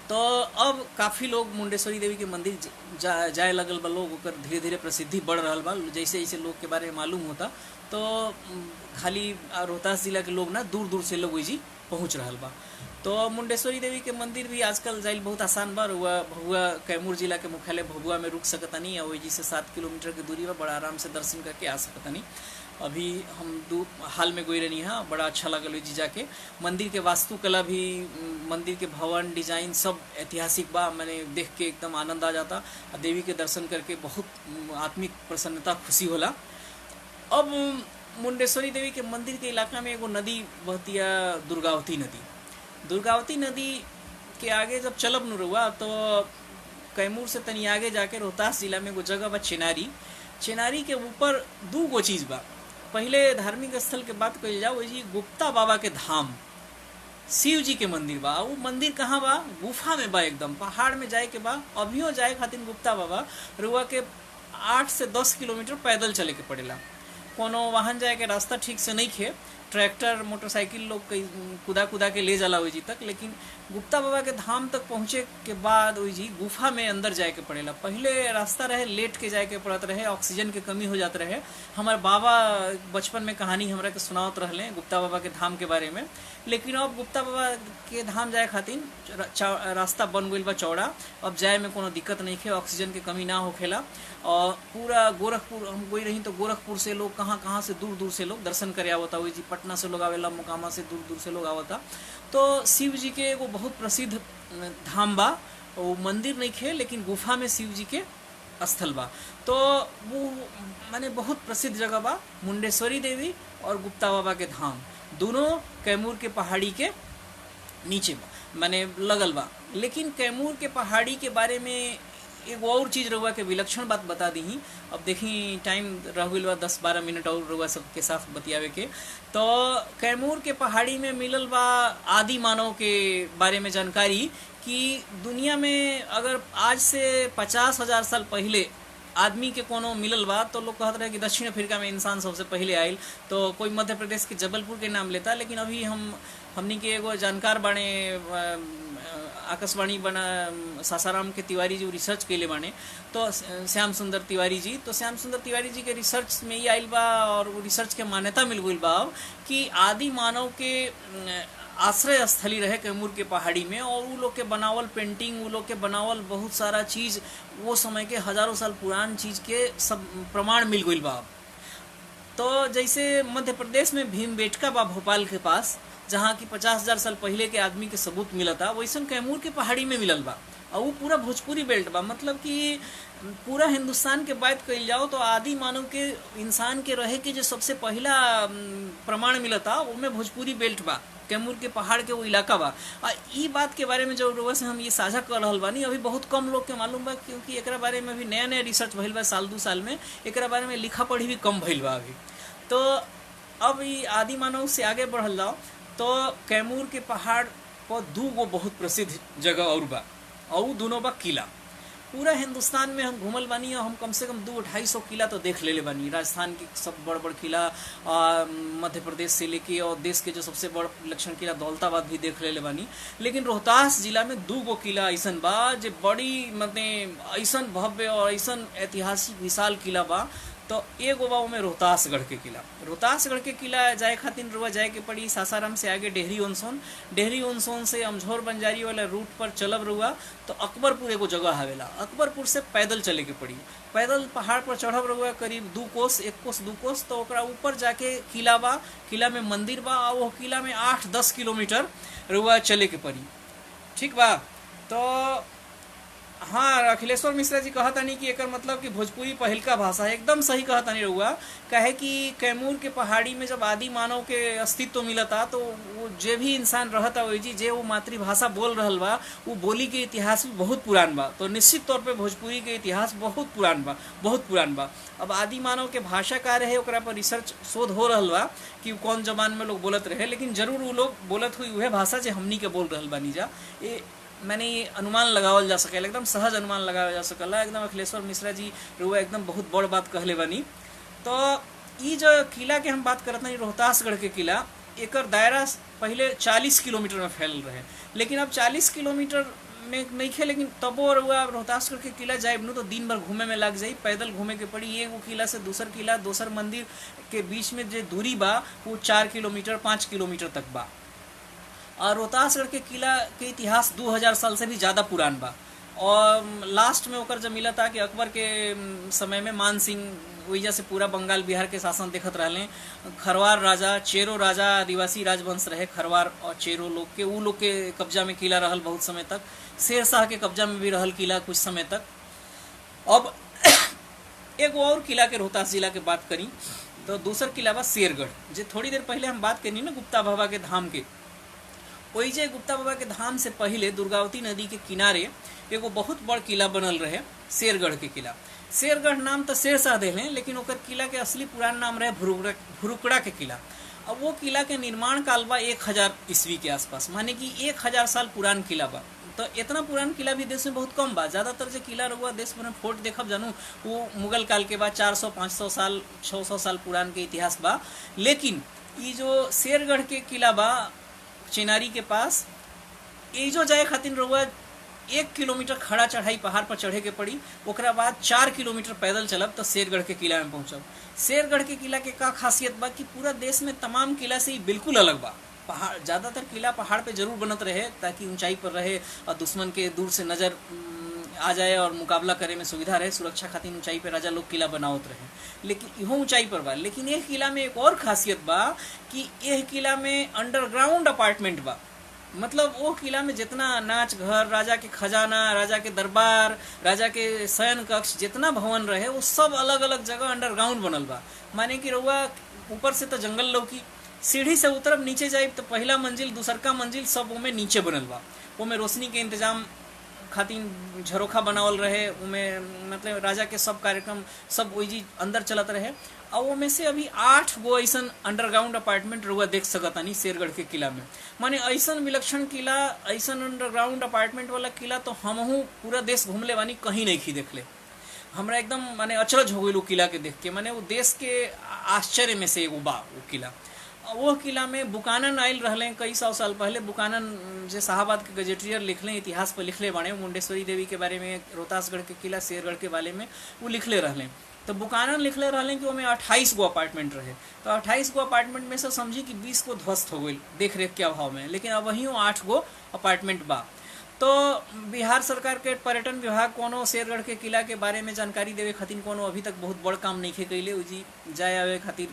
तो अब काफ़ी लोग मुंडेश्वरी देवी के मंदिर जाए लगल बा। लोग ओकर धीरे धीरे प्रसिद्धि बढ़ रहा बा। जैसे जैसे लोग के बारे में मालूम होता तो खाली रोहतास जिला के लोग ना दूर दूर से लोग वही पहुँच रहा बा। तो मुंडेश्वरी देवी के मंदिर भी आजकल जाइल बहुत आसान बा। भभुआ कैमूर जिला के मुख्यालय भभुआ में रुक सकतानी, और वही से 7 किलोमीटर की दूरी बा। बड़ा आराम से दर्शन करके आ सकतानी। अभी हम हाल में गई रहनी है, बड़ा अच्छा लगल जी जाके। मंदिर के वास्तुकला भी, मंदिर के भवन डिजाइन सब ऐतिहासिक बा। मैंने देख के एकदम आनंद आ जाता। देवी के दर्शन करके बहुत आत्मिक प्रसन्नता खुशी होला। अब मुंडेश्वरी देवी के मंदिर के इलाका में एगो नदी बहतिया, दुर्गावती नदी। दुर्गावती नदी के आगे जब चलब न रुआ तो कैमूर से तनी आगे जाके रोहतास जिला में एगो जगह बा चेनारी। चेनारी के ऊपर 2 गो चीज़ बा। पहले धार्मिक स्थल के बात कही जाओ, वही गुप्ता बाबा के धाम, शिव जी के मंदिर बा। वो मंदिर कहाँ बा? गुफा में बा, एकदम पहाड़ में जाए के बा। अभियो जाए खातिर गुप्ता बाबा रुआ के 8 से 10 किलोमीटर पैदल चले के पड़ेला। कोनो वाहन जाए के रास्ता ठीक से नहीं खे, ट्रैक्टर मोटरसाइकिल लोग कुदा कुदा के ले जाला वही तक। लेकिन गुप्ता बाबा के धाम तक पहुँचे के बाद वही गुफा में अंदर जाए के पड़ेला। पहले रास्ता रहे लेट के जाए के पड़त रहे, ऑक्सीजन के कमी हो जात रहे। हमारे बाबा बचपन में कहानी हमरा के सुनावत रहले गुप्ता बाबा के धाम के बारे में। लेकिन अब गुप्ता बाबा के धाम जाए खातिर रास्ता बन गई बा चौड़ा। अब जाए में कोनो दिक्कत नहीं खे, ऑक्सीजन के कमी ना होखेला। और पूरा गोरखपुर हम गई रही तो गोरखपुर से लोग कहाँ से दूर दूर से लोग दर्शन करे आवता। वही जी पटना से लोग आवेला, मोकामा से दूर दूर से लोग आवता। तो शिव जी के एगो बहुत प्रसिद्ध धाम बा। वो मंदिर नहीं खे, लेकिन गुफा में शिव जी के स्थल बा। तो वो माने बहुत प्रसिद्ध जगह बा। मुंडेश्वरी देवी और गुप्ता बाबा के धाम दोनों कैमूर के पहाड़ी के नीचे बा, माने लगल बा। लेकिन कैमूर के पहाड़ी के बारे में एक और चीज़ रहुआ के विलक्षण बात बता दी। अब देखी टाइम रह गई बा 10-12 मिनट और रहुआ सबके साथ बतियावे के। तो कैमूर के पहाड़ी में मिलल बा आदि मानव के बारे में जानकारी कि दुनिया में अगर आज से 50,000 साल पहले आदमी के कोनो मिलल बा तो लोग कहते रहे कि दक्षिण अफ्रीका में इंसान सबसे पहले आयल। तो कोई मध्य प्रदेश के जबलपुर के नाम लेता। लेकिन अभी हमनी के एगो जानकार बाणे आकाशवाणी बना सासाराम के तिवारी जी रिसर्च कैले बाने, तो श्याम सुंदर तिवारी जी। तो श्याम सुंदर तिवारी जी के रिसर्च में ये आयल बा और वो रिसर्च के मान्यता मिल गई बा कि आदि मानव के आश्रय स्थली रहे कैमूर के पहाड़ी में। और वो लोग के बनावल पेंटिंग, वो लोग के बनावल बहुत सारा चीज़, वो समय के हजारों साल पुरान चीज़ के सब प्रमाण मिल गई बा। तो जैसे मध्य प्रदेश में भीमबेटका बा भोपाल के पास, जहाँ की 50,000 साल पहले के आदमी के सबूत मिला था, वैसे कैमूर के पहाड़ी में मिलल बा। और वो पूरा भोजपुरी बेल्ट बा। मतलब कि पूरा हिंदुस्तान के बात कही जाओ तो आदि मानव के इंसान के रहे के जो सबसे पहला प्रमाण मिला था उनमें भोजपुरी बेल्ट बा, कैमूर के पहाड़ के वो इलाका बा। और ये बात के बारे में जो रोवा से हम ये साझा कर रहा बानी, अभी बहुत कम लोग के मालूम बा, क्योंकि एक बारे में अभी नया नया रिसर्च भइल बा। 1-2 साल में एक बारे में लिखा पढ़ी भी कम भइल बा अभी। तो अब ये आदि मानव से आगे बढ़ल जाओ तो कैमूर के पहाड़ पर 2 गो बहुत प्रसिद्ध जगह और बा, और दोनों बा किला। पूरा हिंदुस्तान में हम घूमल बानी और हम कम से कम 200-250 किला तो देख ले बानी। राजस्थान के सब बड़ बड़ किला, मध्य प्रदेश से लेके और देश के जो सबसे बड़ लक्षण किला दौलताबाद भी देख ले बानी। लेकिन रोहतास जिला में 2 किला ऐसन बा जो बड़ी मतलब ऐसन भव्य और ऐसन ऐतिहासिक विशाल किला बा। तो एगो बा में रोहतासगढ़ के किला। रोहतासगढ़ के किला जाए खातिर रुआ जाए के पड़ी सासाराम से आगे डेहरी ऑनसोन, डेहरी ऑनसोन से अमझौर बंजारी वाला रूट पर चलब रुआ तो अकबरपुर एगो जगह आवेला। अकबरपुर से पैदल चले के पड़ी, पैदल पहाड़ पर चढ़ब रुआ करीब 2 कोस 1 कोस 2 कोस, तो ओकरा ऊपर जाके किला बा, किला में मंदिर बा और वो किला में 8-10 किलोमीटर रुआ चले के पड़ी। ठीक बा। तो हाँ, अखिलेश्वर मिश्रा जी कहतानी कि एकर मतलब कि भोजपुरी पहिलका भाषा है। एकदम सही कहतानी रहुआ। कहे कि कैमूर के पहाड़ी में जब आदि मानव के अस्तित्व मिलता तो वो जे भी इंसान रहता वही जी जे वो मातृभाषा बोल रहल बा, वो बोली के इतिहास भी बहुत पुरान बा। तो निश्चित तौर पे भोजपुरी के इतिहास बहुत पुरान बा, बहुत पुरान बा। अब आदि मानव के भाषा का रहे ओकरा पर रिसर्च शोध हो रहल बा कि कौन जबान में लोग बोलत रहे, लेकिन जरूर वो लोग बोलत हुई वह भाषा जे हमनी के बोल रहल बानी जा। मैंने ये अनुमान लगावल जा सकेला, एकदम सहज अनुमान लगावल जा सकेला। एकदम अखिलेश्वर मिश्रा जी रुआ एकदम बहुत बड़ बात कहले बानी। तो ये जो किला के हम बात करत नहीं, रोहतासगढ़ के किला, एकर दायरा पहले 40 किलोमीटर में फैल रहे, लेकिन अब 40 किलोमीटर में नहीं खे। लेकिन तबो रुआ रोहतासगढ़ के किला जाए तो दिन भर घूमे में लग जाई, पैदल घूमे के पड़ी। एगो किला से दूसर किला, दोसर मंदिर के बीच में जो दूरी बा वो 4 किलोमीटर 5 किलोमीटर तक बा। और रोहतासगढ़ के किला के इतिहास 2000 साल से भी ज़्यादा पुरान बा। और लास्ट में ओकर जब मिला था कि अकबर के समय में मान सिंह वजह से पूरा बंगाल बिहार के शासन देखत रहले। खरवार राजा, चेरो राजा, आदिवासी राजवंश रहे खरवार और चेरो लोग के, वो लोग के कब्जा में किला रहल बहुत समय तक। शेर शाह के कब्जा में भी रहल किला कुछ समय तक। अब एक और किला के रोहतास जिला के बात करी तो दूसर किला बा शेरगढ़, जो थोड़ी देर पहले हम बात करनी ना गुप्ता बाबा के धाम के। वही जे गुप्ता बाबा के धाम से पहले दुर्गावती नदी के किनारे एगो बहुत बड़ किला बनल रहे, शेरगढ़ के किला। शेरगढ़ नाम तो शेर शाह देले, लेकिन ओकर किला के असली पुरान नाम रहे भुरुकड़ा के किला। अब वो किला के निर्माण काल बा 1000 ईस्वी के आसपास, माने कि 1000 साल पुरान किला बा। तो इतना पुरान किला भी देश में बहुत कम बा। ज़्यादातर जो किला रहुआ देश भर में फोर्ट देखब जानू वो मुगल काल के बाद 400-500 साल 600 साल पुरान के इतिहास बा। लेकिन ये जो शेरगढ़ के किला बा चिनारी के पास, ये जो जाए खातिर रहुआ 1 किलोमीटर खड़ा चढ़ाई पहाड़ पर चढ़े के पड़ी। ओकरा बाद 4 किलोमीटर पैदल चलब तो शेरगढ़ के किला में पहुंचब। शेरगढ़ के किला के का खासियत बा कि पूरा देश में तमाम किला से ही बिल्कुल अलग बा। पहाड़ ज़्यादातर किला पहाड़ पे जरूर बनत रहे ताकि ऊंचाई पर रहे और दुश्मन के दूर से नज़र आ जाए और मुकाबला करे में सुविधा रहे। सुरक्षा खातिर ऊंचाई पे राजा लोग किला बनावत रहे, लेकिन इहो ऊंचाई पर बा। लेकिन यह किला में एक और खासियत बा कि यह किला में अंडरग्राउंड अपार्टमेंट बा। मतलब वो किला में जितना नाच घर, राजा के खजाना, राजा के दरबार, राजा के शयन कक्ष, जितना भवन रहे वो सब अलग अलग जगह अंडरग्राउंड बनल बा। माने कि रउआ ऊपर से तो जंगल लौकी, सीढ़ी से उतरब नीचे जाए तो पहला मंजिल दूसरका मंजिल सब ओमे नीचे बनल बा। ओमे रोशनी के इंतजाम खातिर झरोखा बनावल रहे, उमें मतलब राजा के सब कार्यक्रम सब वही अंदर चलत रहे। और वो में से अभी 8 गो ऐसन अंडरग्राउंड अपार्टमेंट रुआ देख सकतानी शेरगढ़ के किला में। माने ऐसन विलक्षण किला, ऐसन अंडरग्राउंड अपार्टमेंट वाला किला तो हमहू पूरा देश घूमले बानी, कहीं नहीं खी देखले। हमरा एकदम माने अचरज हो गई किला के देख के। माने वो देश के आश्चर्य में से एगो बा वो किला। वो किला में बुकानन आयल रहले कई 100 साल पहले। बुकानन जो शाहबाद के गजेटियर लिखले, इतिहास पर लिखले बाणे, मुंडेश्वरी देवी के बारे में, रोहतासगढ़ के किला शेरगढ़ के बारे में वो लिखले रहले। तो बुकानन लिखले रहले कि उसमें 28 गो अपार्टमेंट रहे। तो 28 गो अपार्टमेंट में से समझी कि 20 गो ध्वस्त हो गई देख रेख के अभाव में, लेकिन अब वहीं 8 गो अपार्टमेंट बा। तो बिहार सरकार के पर्यटन विभाग कोनो शेरगढ़ के किला के बारे में जानकारी देवे खातिर कोनो अभी तक बहुत बड़ काम नहीं कैले, जी जाए आवे खातिर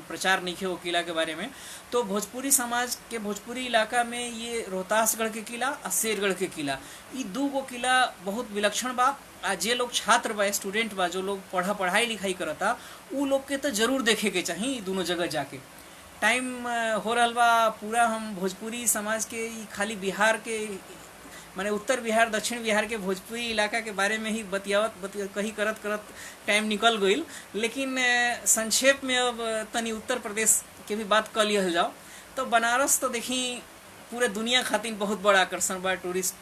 प्रचार नहीं वो किला के बारे में। तो भोजपुरी समाज के भोजपुरी इलाका में ये रोहतासगढ़ के किला और शेरगढ़ के किला, ये 2 गो किला बहुत विलक्षण बा। आ जे लोग छात्र बा, स्टूडेंट बा, जो लोग पढ़ाई लिखाई करता, उ लोग के तो जरूर देखे के चाहिए दोनों जगह जाके। टाइम हो रहा बा पूरा हम भोजपुरी समाज के खाली बिहार के माने उत्तर बिहार दक्षिण बिहार के भोजपुरी इलाका के बारे में ही बतियावत कही करत टाइम निकल गई। लेकिन संक्षेप में अब तनी उत्तर प्रदेश के भी बात कर लिया जाओ तो बनारस तो देखी पूरे दुनिया खातिर बहुत बड़ा आकर्षण बा, टूरिस्ट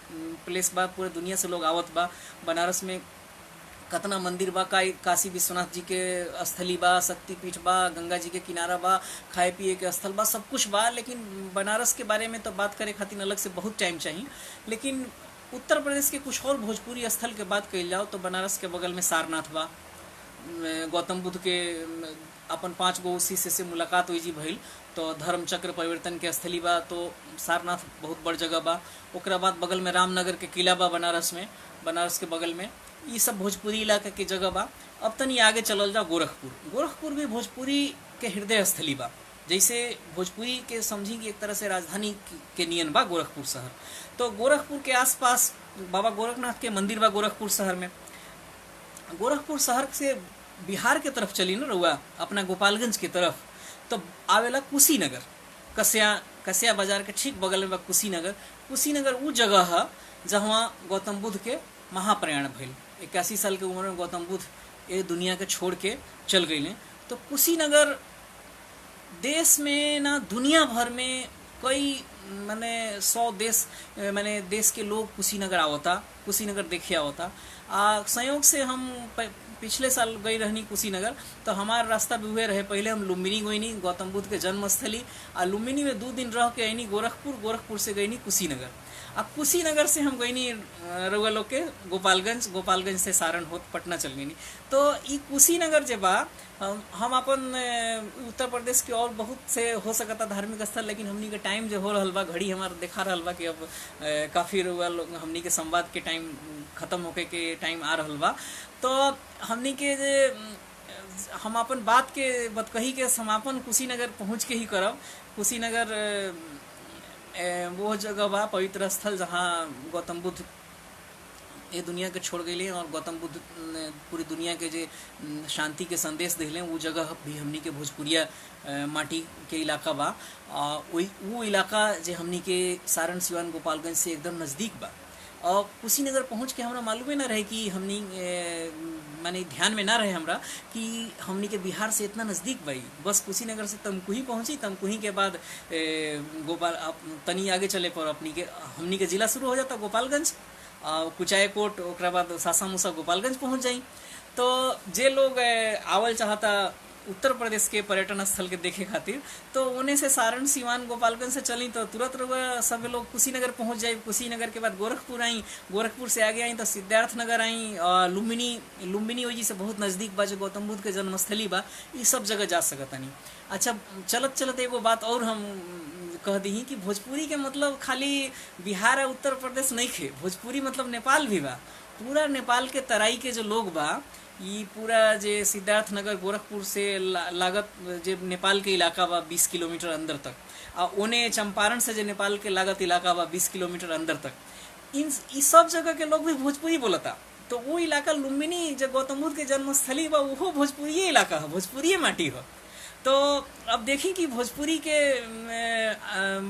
प्लेस बा, पूरे दुनिया से लोग आवत बा। बनारस में कतना मंदिर बा, काशी विश्वनाथ जी के स्थली बा, शक्तिपीठ बा, गंगा जी के किनारा बा, खाए पिए के स्थल बा, सब कुछ बा। लेकिन बनारस के बारे में तो बात करे खातिर अलग से बहुत टाइम चाहिए। लेकिन उत्तर प्रदेश के कुछ और भोजपुरी स्थल के बात कही जाओ तो बनारस के बगल में सारनाथ बा। गौतम बुद्ध के अपन 5 गो शिष्य से मुलाकात हुई जी भइल, तो धर्म चक्र परिवर्तन के स्थली बा, तो सारनाथ बहुत बड़ जगह बा। ओकरा बाद बगल में रामनगर के किला बा बनारस में, बनारस के बगल में। ये सब भोजपुरी इलाका के जगह बा। अब तनी आगे चलल जाओ गोरखपुर। गोरखपुर भी भोजपुरी के हृदय स्थली बा। जैसे भोजपुरी के समझी कि एक तरह से राजधानी के नियन बा गोरखपुर शहर। तो गोरखपुर के आसपास बाबा गोरखनाथ के मंदिर बा गोरखपुर शहर में। गोरखपुर शहर से बिहार के तरफ चली ना रउआ, अपना गोपालगंज की तरफ, तो आवेला कुशीनगर। कसिया बाजार के ठीक बगल में बा कुशीनगर। कुशीनगर वो जगह है जहाँ गौतम बुद्ध के महाप्रयाण भइल। 81 साल के उम्र में गौतम बुद्ध ये दुनिया के छोड़ के चल गए। तो कुशीनगर देश में ना दुनिया भर में कई माने 100 देश माने देश के लोग कुशीनगर आवता, कुशीनगर देखे आवता। संयोग से हम पिछले साल गई रहनी कुशीनगर, तो हमारा रास्ता भी हुए रहे। पहले हम लुम्बिनी गईनी, गौतम बुद्ध के जन्मस्थली। लुम्बिनी में 2 दिन रह के आईनी गोरखपुर, गोरखपुर से गईनी कुशीनगर। कुशीनगर से हम गईनी रउआ लोग के गोपालगंज, गोपालगंज से सारण होत पटना चल गईनी। तो ई कुशीनगर जे बा, हम अपन उत्तर प्रदेश के और बहुत से हो सकता धार्मिक स्थल, लेकिन हमनी के टाइम जो हो रहल बा, घड़ी हमार देखा रहल बा कि अब काफ़ी रउआ लोग हमनी के संवाद के टाइम खत्म होके के टाइम आ रहल बा। तो हमनी के जे हम अपन बात के बतकही के समापन कुशीनगर पहुँच के ही करब। कुशीनगर वो जगह बा, पवित्र स्थल, जहाँ गौतम बुद्ध ये दुनिया के छोड़ गए और गौतम बुद्ध पूरी दुनिया के जे शांति के संदेश दिले। वो जगह भी हमनी के भोजपुरिया माटी के इलाका बा। वो इलाका जे हमनी के सारण, सिवान, गोपालगंज से एकदम नज़दीक बा। और कुशीनगर पहुँच के हमरा मालूम ना रहे कि हमनी माने ध्यान में ना रहे हमरा कि हमनी के बिहार से इतना नज़दीक बाई। बस कुशीनगर से तमकुही पहुँची, तमकुही के बाद तनी आगे चले पर हमनी के जिला शुरू हो जाता गोपालगंज, कुचायकोट, ओकरा बाद सासा मूसा गोपालगंज पहुँच जाई। तो जे लोग आवल चाहता उत्तर प्रदेश के पर्यटन स्थल के देखे खातिर, तो उन्हें से सारण, सिवान, गोपालगंज से चली तो तुरंत सब लोग कुशीनगर पहुंच जाए। कुशीनगर के बाद गोरखपुर आई, गोरखपुर से आगे आई तो सिद्धार्थ नगर आई, और लुम्बिनी वही से बहुत नज़दीक बा, जो गौतम बुद्ध के जन्मस्थली बा। ये सब जगह जा सकता नहीं। अच्छा, चलत चलत एगो बात और हम कह दी कि भोजपुरी के मतलब खाली बिहार और उत्तर प्रदेश नहीं खे, भोजपुरी मतलब नेपाल भी बा। पूरा नेपाल के तराई के जो लोग बा, ये पूरा जे सिद्धार्थ नगर गोरखपुर से लागत जे नेपाल के इलाका बा 20 किलोमीटर अंदर तक, और ओने चंपारण से जे नेपाल के लागत इलाका बा 20 किलोमीटर अंदर तक, इन सब जगह के लोग भी भोजपुरी बोलता। तो वो इलाका लुम्बिनी जो गौतम बुद्ध के जन्मस्थली बा, वो भोजपुरी इलाका है, भोजपुरी माटी है। तो अब देखी कि भोजपुरी के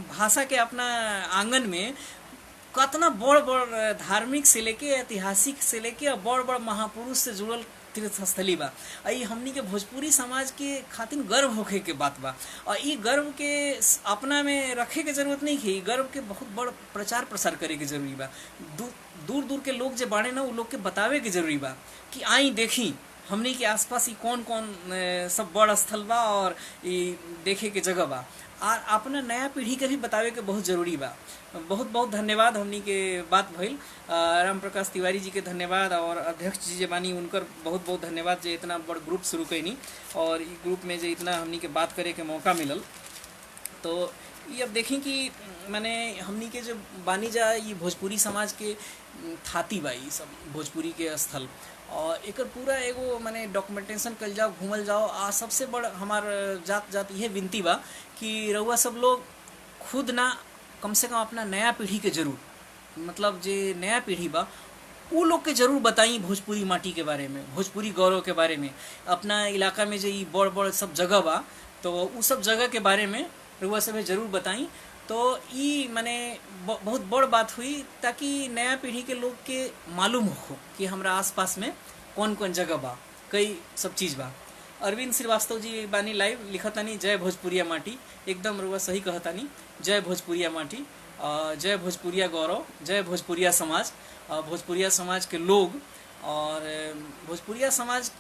भाषा के अपना आंगन में कतना बड़ बड़ धार्मिक से लेके ऐतिहासिक से लेके बड़ बड़ महापुरुष से जुड़ल तीर्थ स्थली बा। ई हमनी के भोजपुरी समाज के खातिर गर्व होखे के बात बा। और ई गर्व के अपना में रखे के जरूरत नहीं है, गर्व के बहुत बड़ प्रचार प्रसार करे के जरूरी बा। दूर दूर के लोग जो बाड़े ना, वो लोग के बतावे के जरूरी बा कि आई देखी हमनी के आसपास कौन कौन सब बड़ स्थल बा और देखे के जगह बा। और अपना नया पीढ़ी के भी बतावे के बहुत जरूरी बा। बहुत बहुत धन्यवाद। हमनी के बात भइल। राम प्रकाश तिवारी जी के धन्यवाद, और अध्यक्ष जी जे बानी उनकर बहुत बहुत धन्यवाद, जे इतना बड़ ग्रुप शुरू कैनी और ई ग्रुप में जे इतना हमनी के बात करे के मौका मिलल। तो ये अब देखें कि माने हमनी के जो बानी जा, ये भोजपुरी समाज के थाती बा, ये सब भोजपुरी के स्थल, और एक पूरा एगो माने डॉक्यूमेंटेशन कल जाओ, घूमल जाओ। आ सबसे बड़ हमार जात यह विनती बा कि रउआ सब लोग खुद ना, कम से कम अपना नया पीढ़ी के जरूर, मतलब जे नया पीढ़ी बा वो लोग के जरूर बताई भोजपुरी माटी के बारे में, भोजपुरी गौरव के बारे में। अपना इलाका में जो बड़ बड़ सब जगह बा, तो वो सब जगह के बारे में रउआ सब जरूर बताई। तो ये माने बहुत बड़ बात हुई, ताकि नया पीढ़ी के लोग के मालूम हो कि हमारा आसपास में कौन कौन जगह बा, कई सब चीज़ बा। अरविंद श्रीवास्तव जी बानी लाइव लिखतानी, जय भोजपुरिया माटी, एकदम रुआ सही कहतानी, जय भोजपुरिया माटी। जय भोजपुरिया गौरव, जय भोजपुरिया समाज। भोजपुरिया समाज के लोग और भोजपुरिया समाज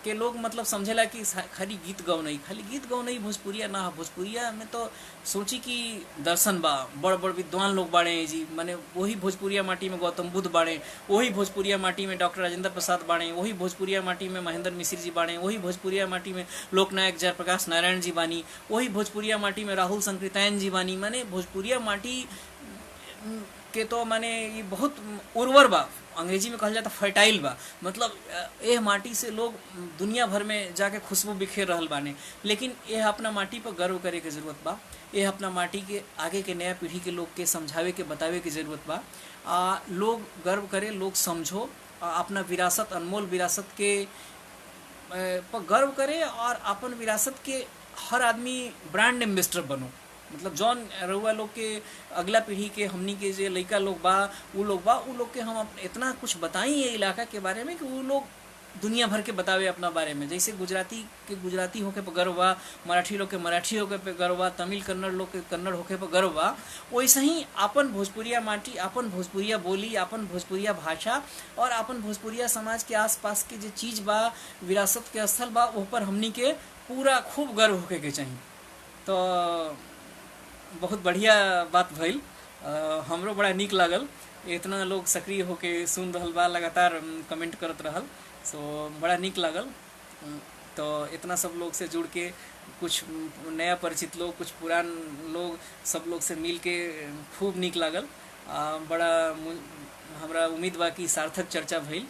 के लोग मतलब समझेला कि खाली गीत गाओ नहीं, खाली गीत गाओ नहीं भोजपुरिया ना। भोजपुरिया में तो सोची कि दर्शन बा, बड़ बड़ विद्वान लोग बाड़े जी, माने वही भोजपुरिया माटी में गौतम बुद्ध बाड़े, वही भोजपुरिया माटी में डॉक्टर राजेंद्र प्रसाद बाड़े, वही भोजपुरिया माटी में महेंद्र मिश्र जी बाड़े, वही भोजपुरिया माटी में लोकनायक जयप्रकाश नारायण जी बानी, वही भोजपुरिया माटी में राहुल संकृतायन जी बानी। माने भोजपुरिया माटी के तो माने ये बहुत उर्वर बा, अंग्रेजी में कहल जाता फर्टाइल बा। मतलब यह माटी से लोग दुनिया भर में जाके खुशबू बिखेर रहल बाने। लेकिन यह अपना माटी पर गर्व करे के जरूरत बा, यह अपना माटी के आगे के नया पीढ़ी के लोग के समझावे के बतावे के जरूरत बा। लोग गर्व करे, लोग समझो, अपना विरासत, अनमोल विरासत के पर गर्व करे और अपन विरासत के हर आदमी ब्रांड एम्बेसडर बनो। मतलब जौन रउआ लोग के अगला पीढ़ी के हमनी के जो लड़का लोग बा उ लोग के हम इतना कुछ बताई ये इलाका के बारे में कि वो लोग दुनिया भर के बतावे अपना बारे में। जैसे गुजराती के गुजराती होके पर गर्व बा, मराठी लोग के मराठी होके पे गर्व बा, तमिल कन्नड़ लोग के कन्नड़ होके पर गर्व बा, वैसे ही अपन भोजपुरिया माटी, अपन भोजपुरिया बोली, अपन भोजपुरिया भाषा और अपन भोजपुरिया समाज के आसपास के जो चीज़ बा, विरासत के स्थल बा, वो पर हमनी के पूरा खूब गर्व होके के चाहिए। तो बहुत बढ़िया बात भइल, हमरो बड़ा नीक लागल, इतना लोग सक्रिय होके सुन रहल बा, लगातार कमेंट करत रहल, सो बड़ा नीक लागल। तो इतना सब लोग से जुड़ के, कुछ नया परिचित लोग, कुछ पुरान लोग, सब लोग से मिल के खूब नीक लागल। बड़ा हमरा उम्मीद बा कि सार्थक चर्चा भइल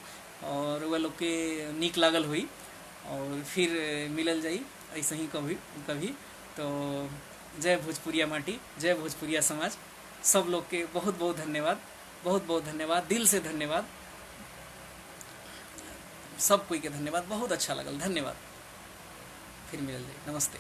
और वह लोग के नीक लागल हुई और फिर मिलल जाई ऐसे ही कभी। तो जय भोजपुरिया माटी, जय भोजपुरिया समाज। सब लोग के बहुत बहुत धन्यवाद, बहुत बहुत धन्यवाद, दिल से धन्यवाद, सब कोई के धन्यवाद। बहुत अच्छा लगल, धन्यवाद। फिर मिलल जाए, नमस्ते।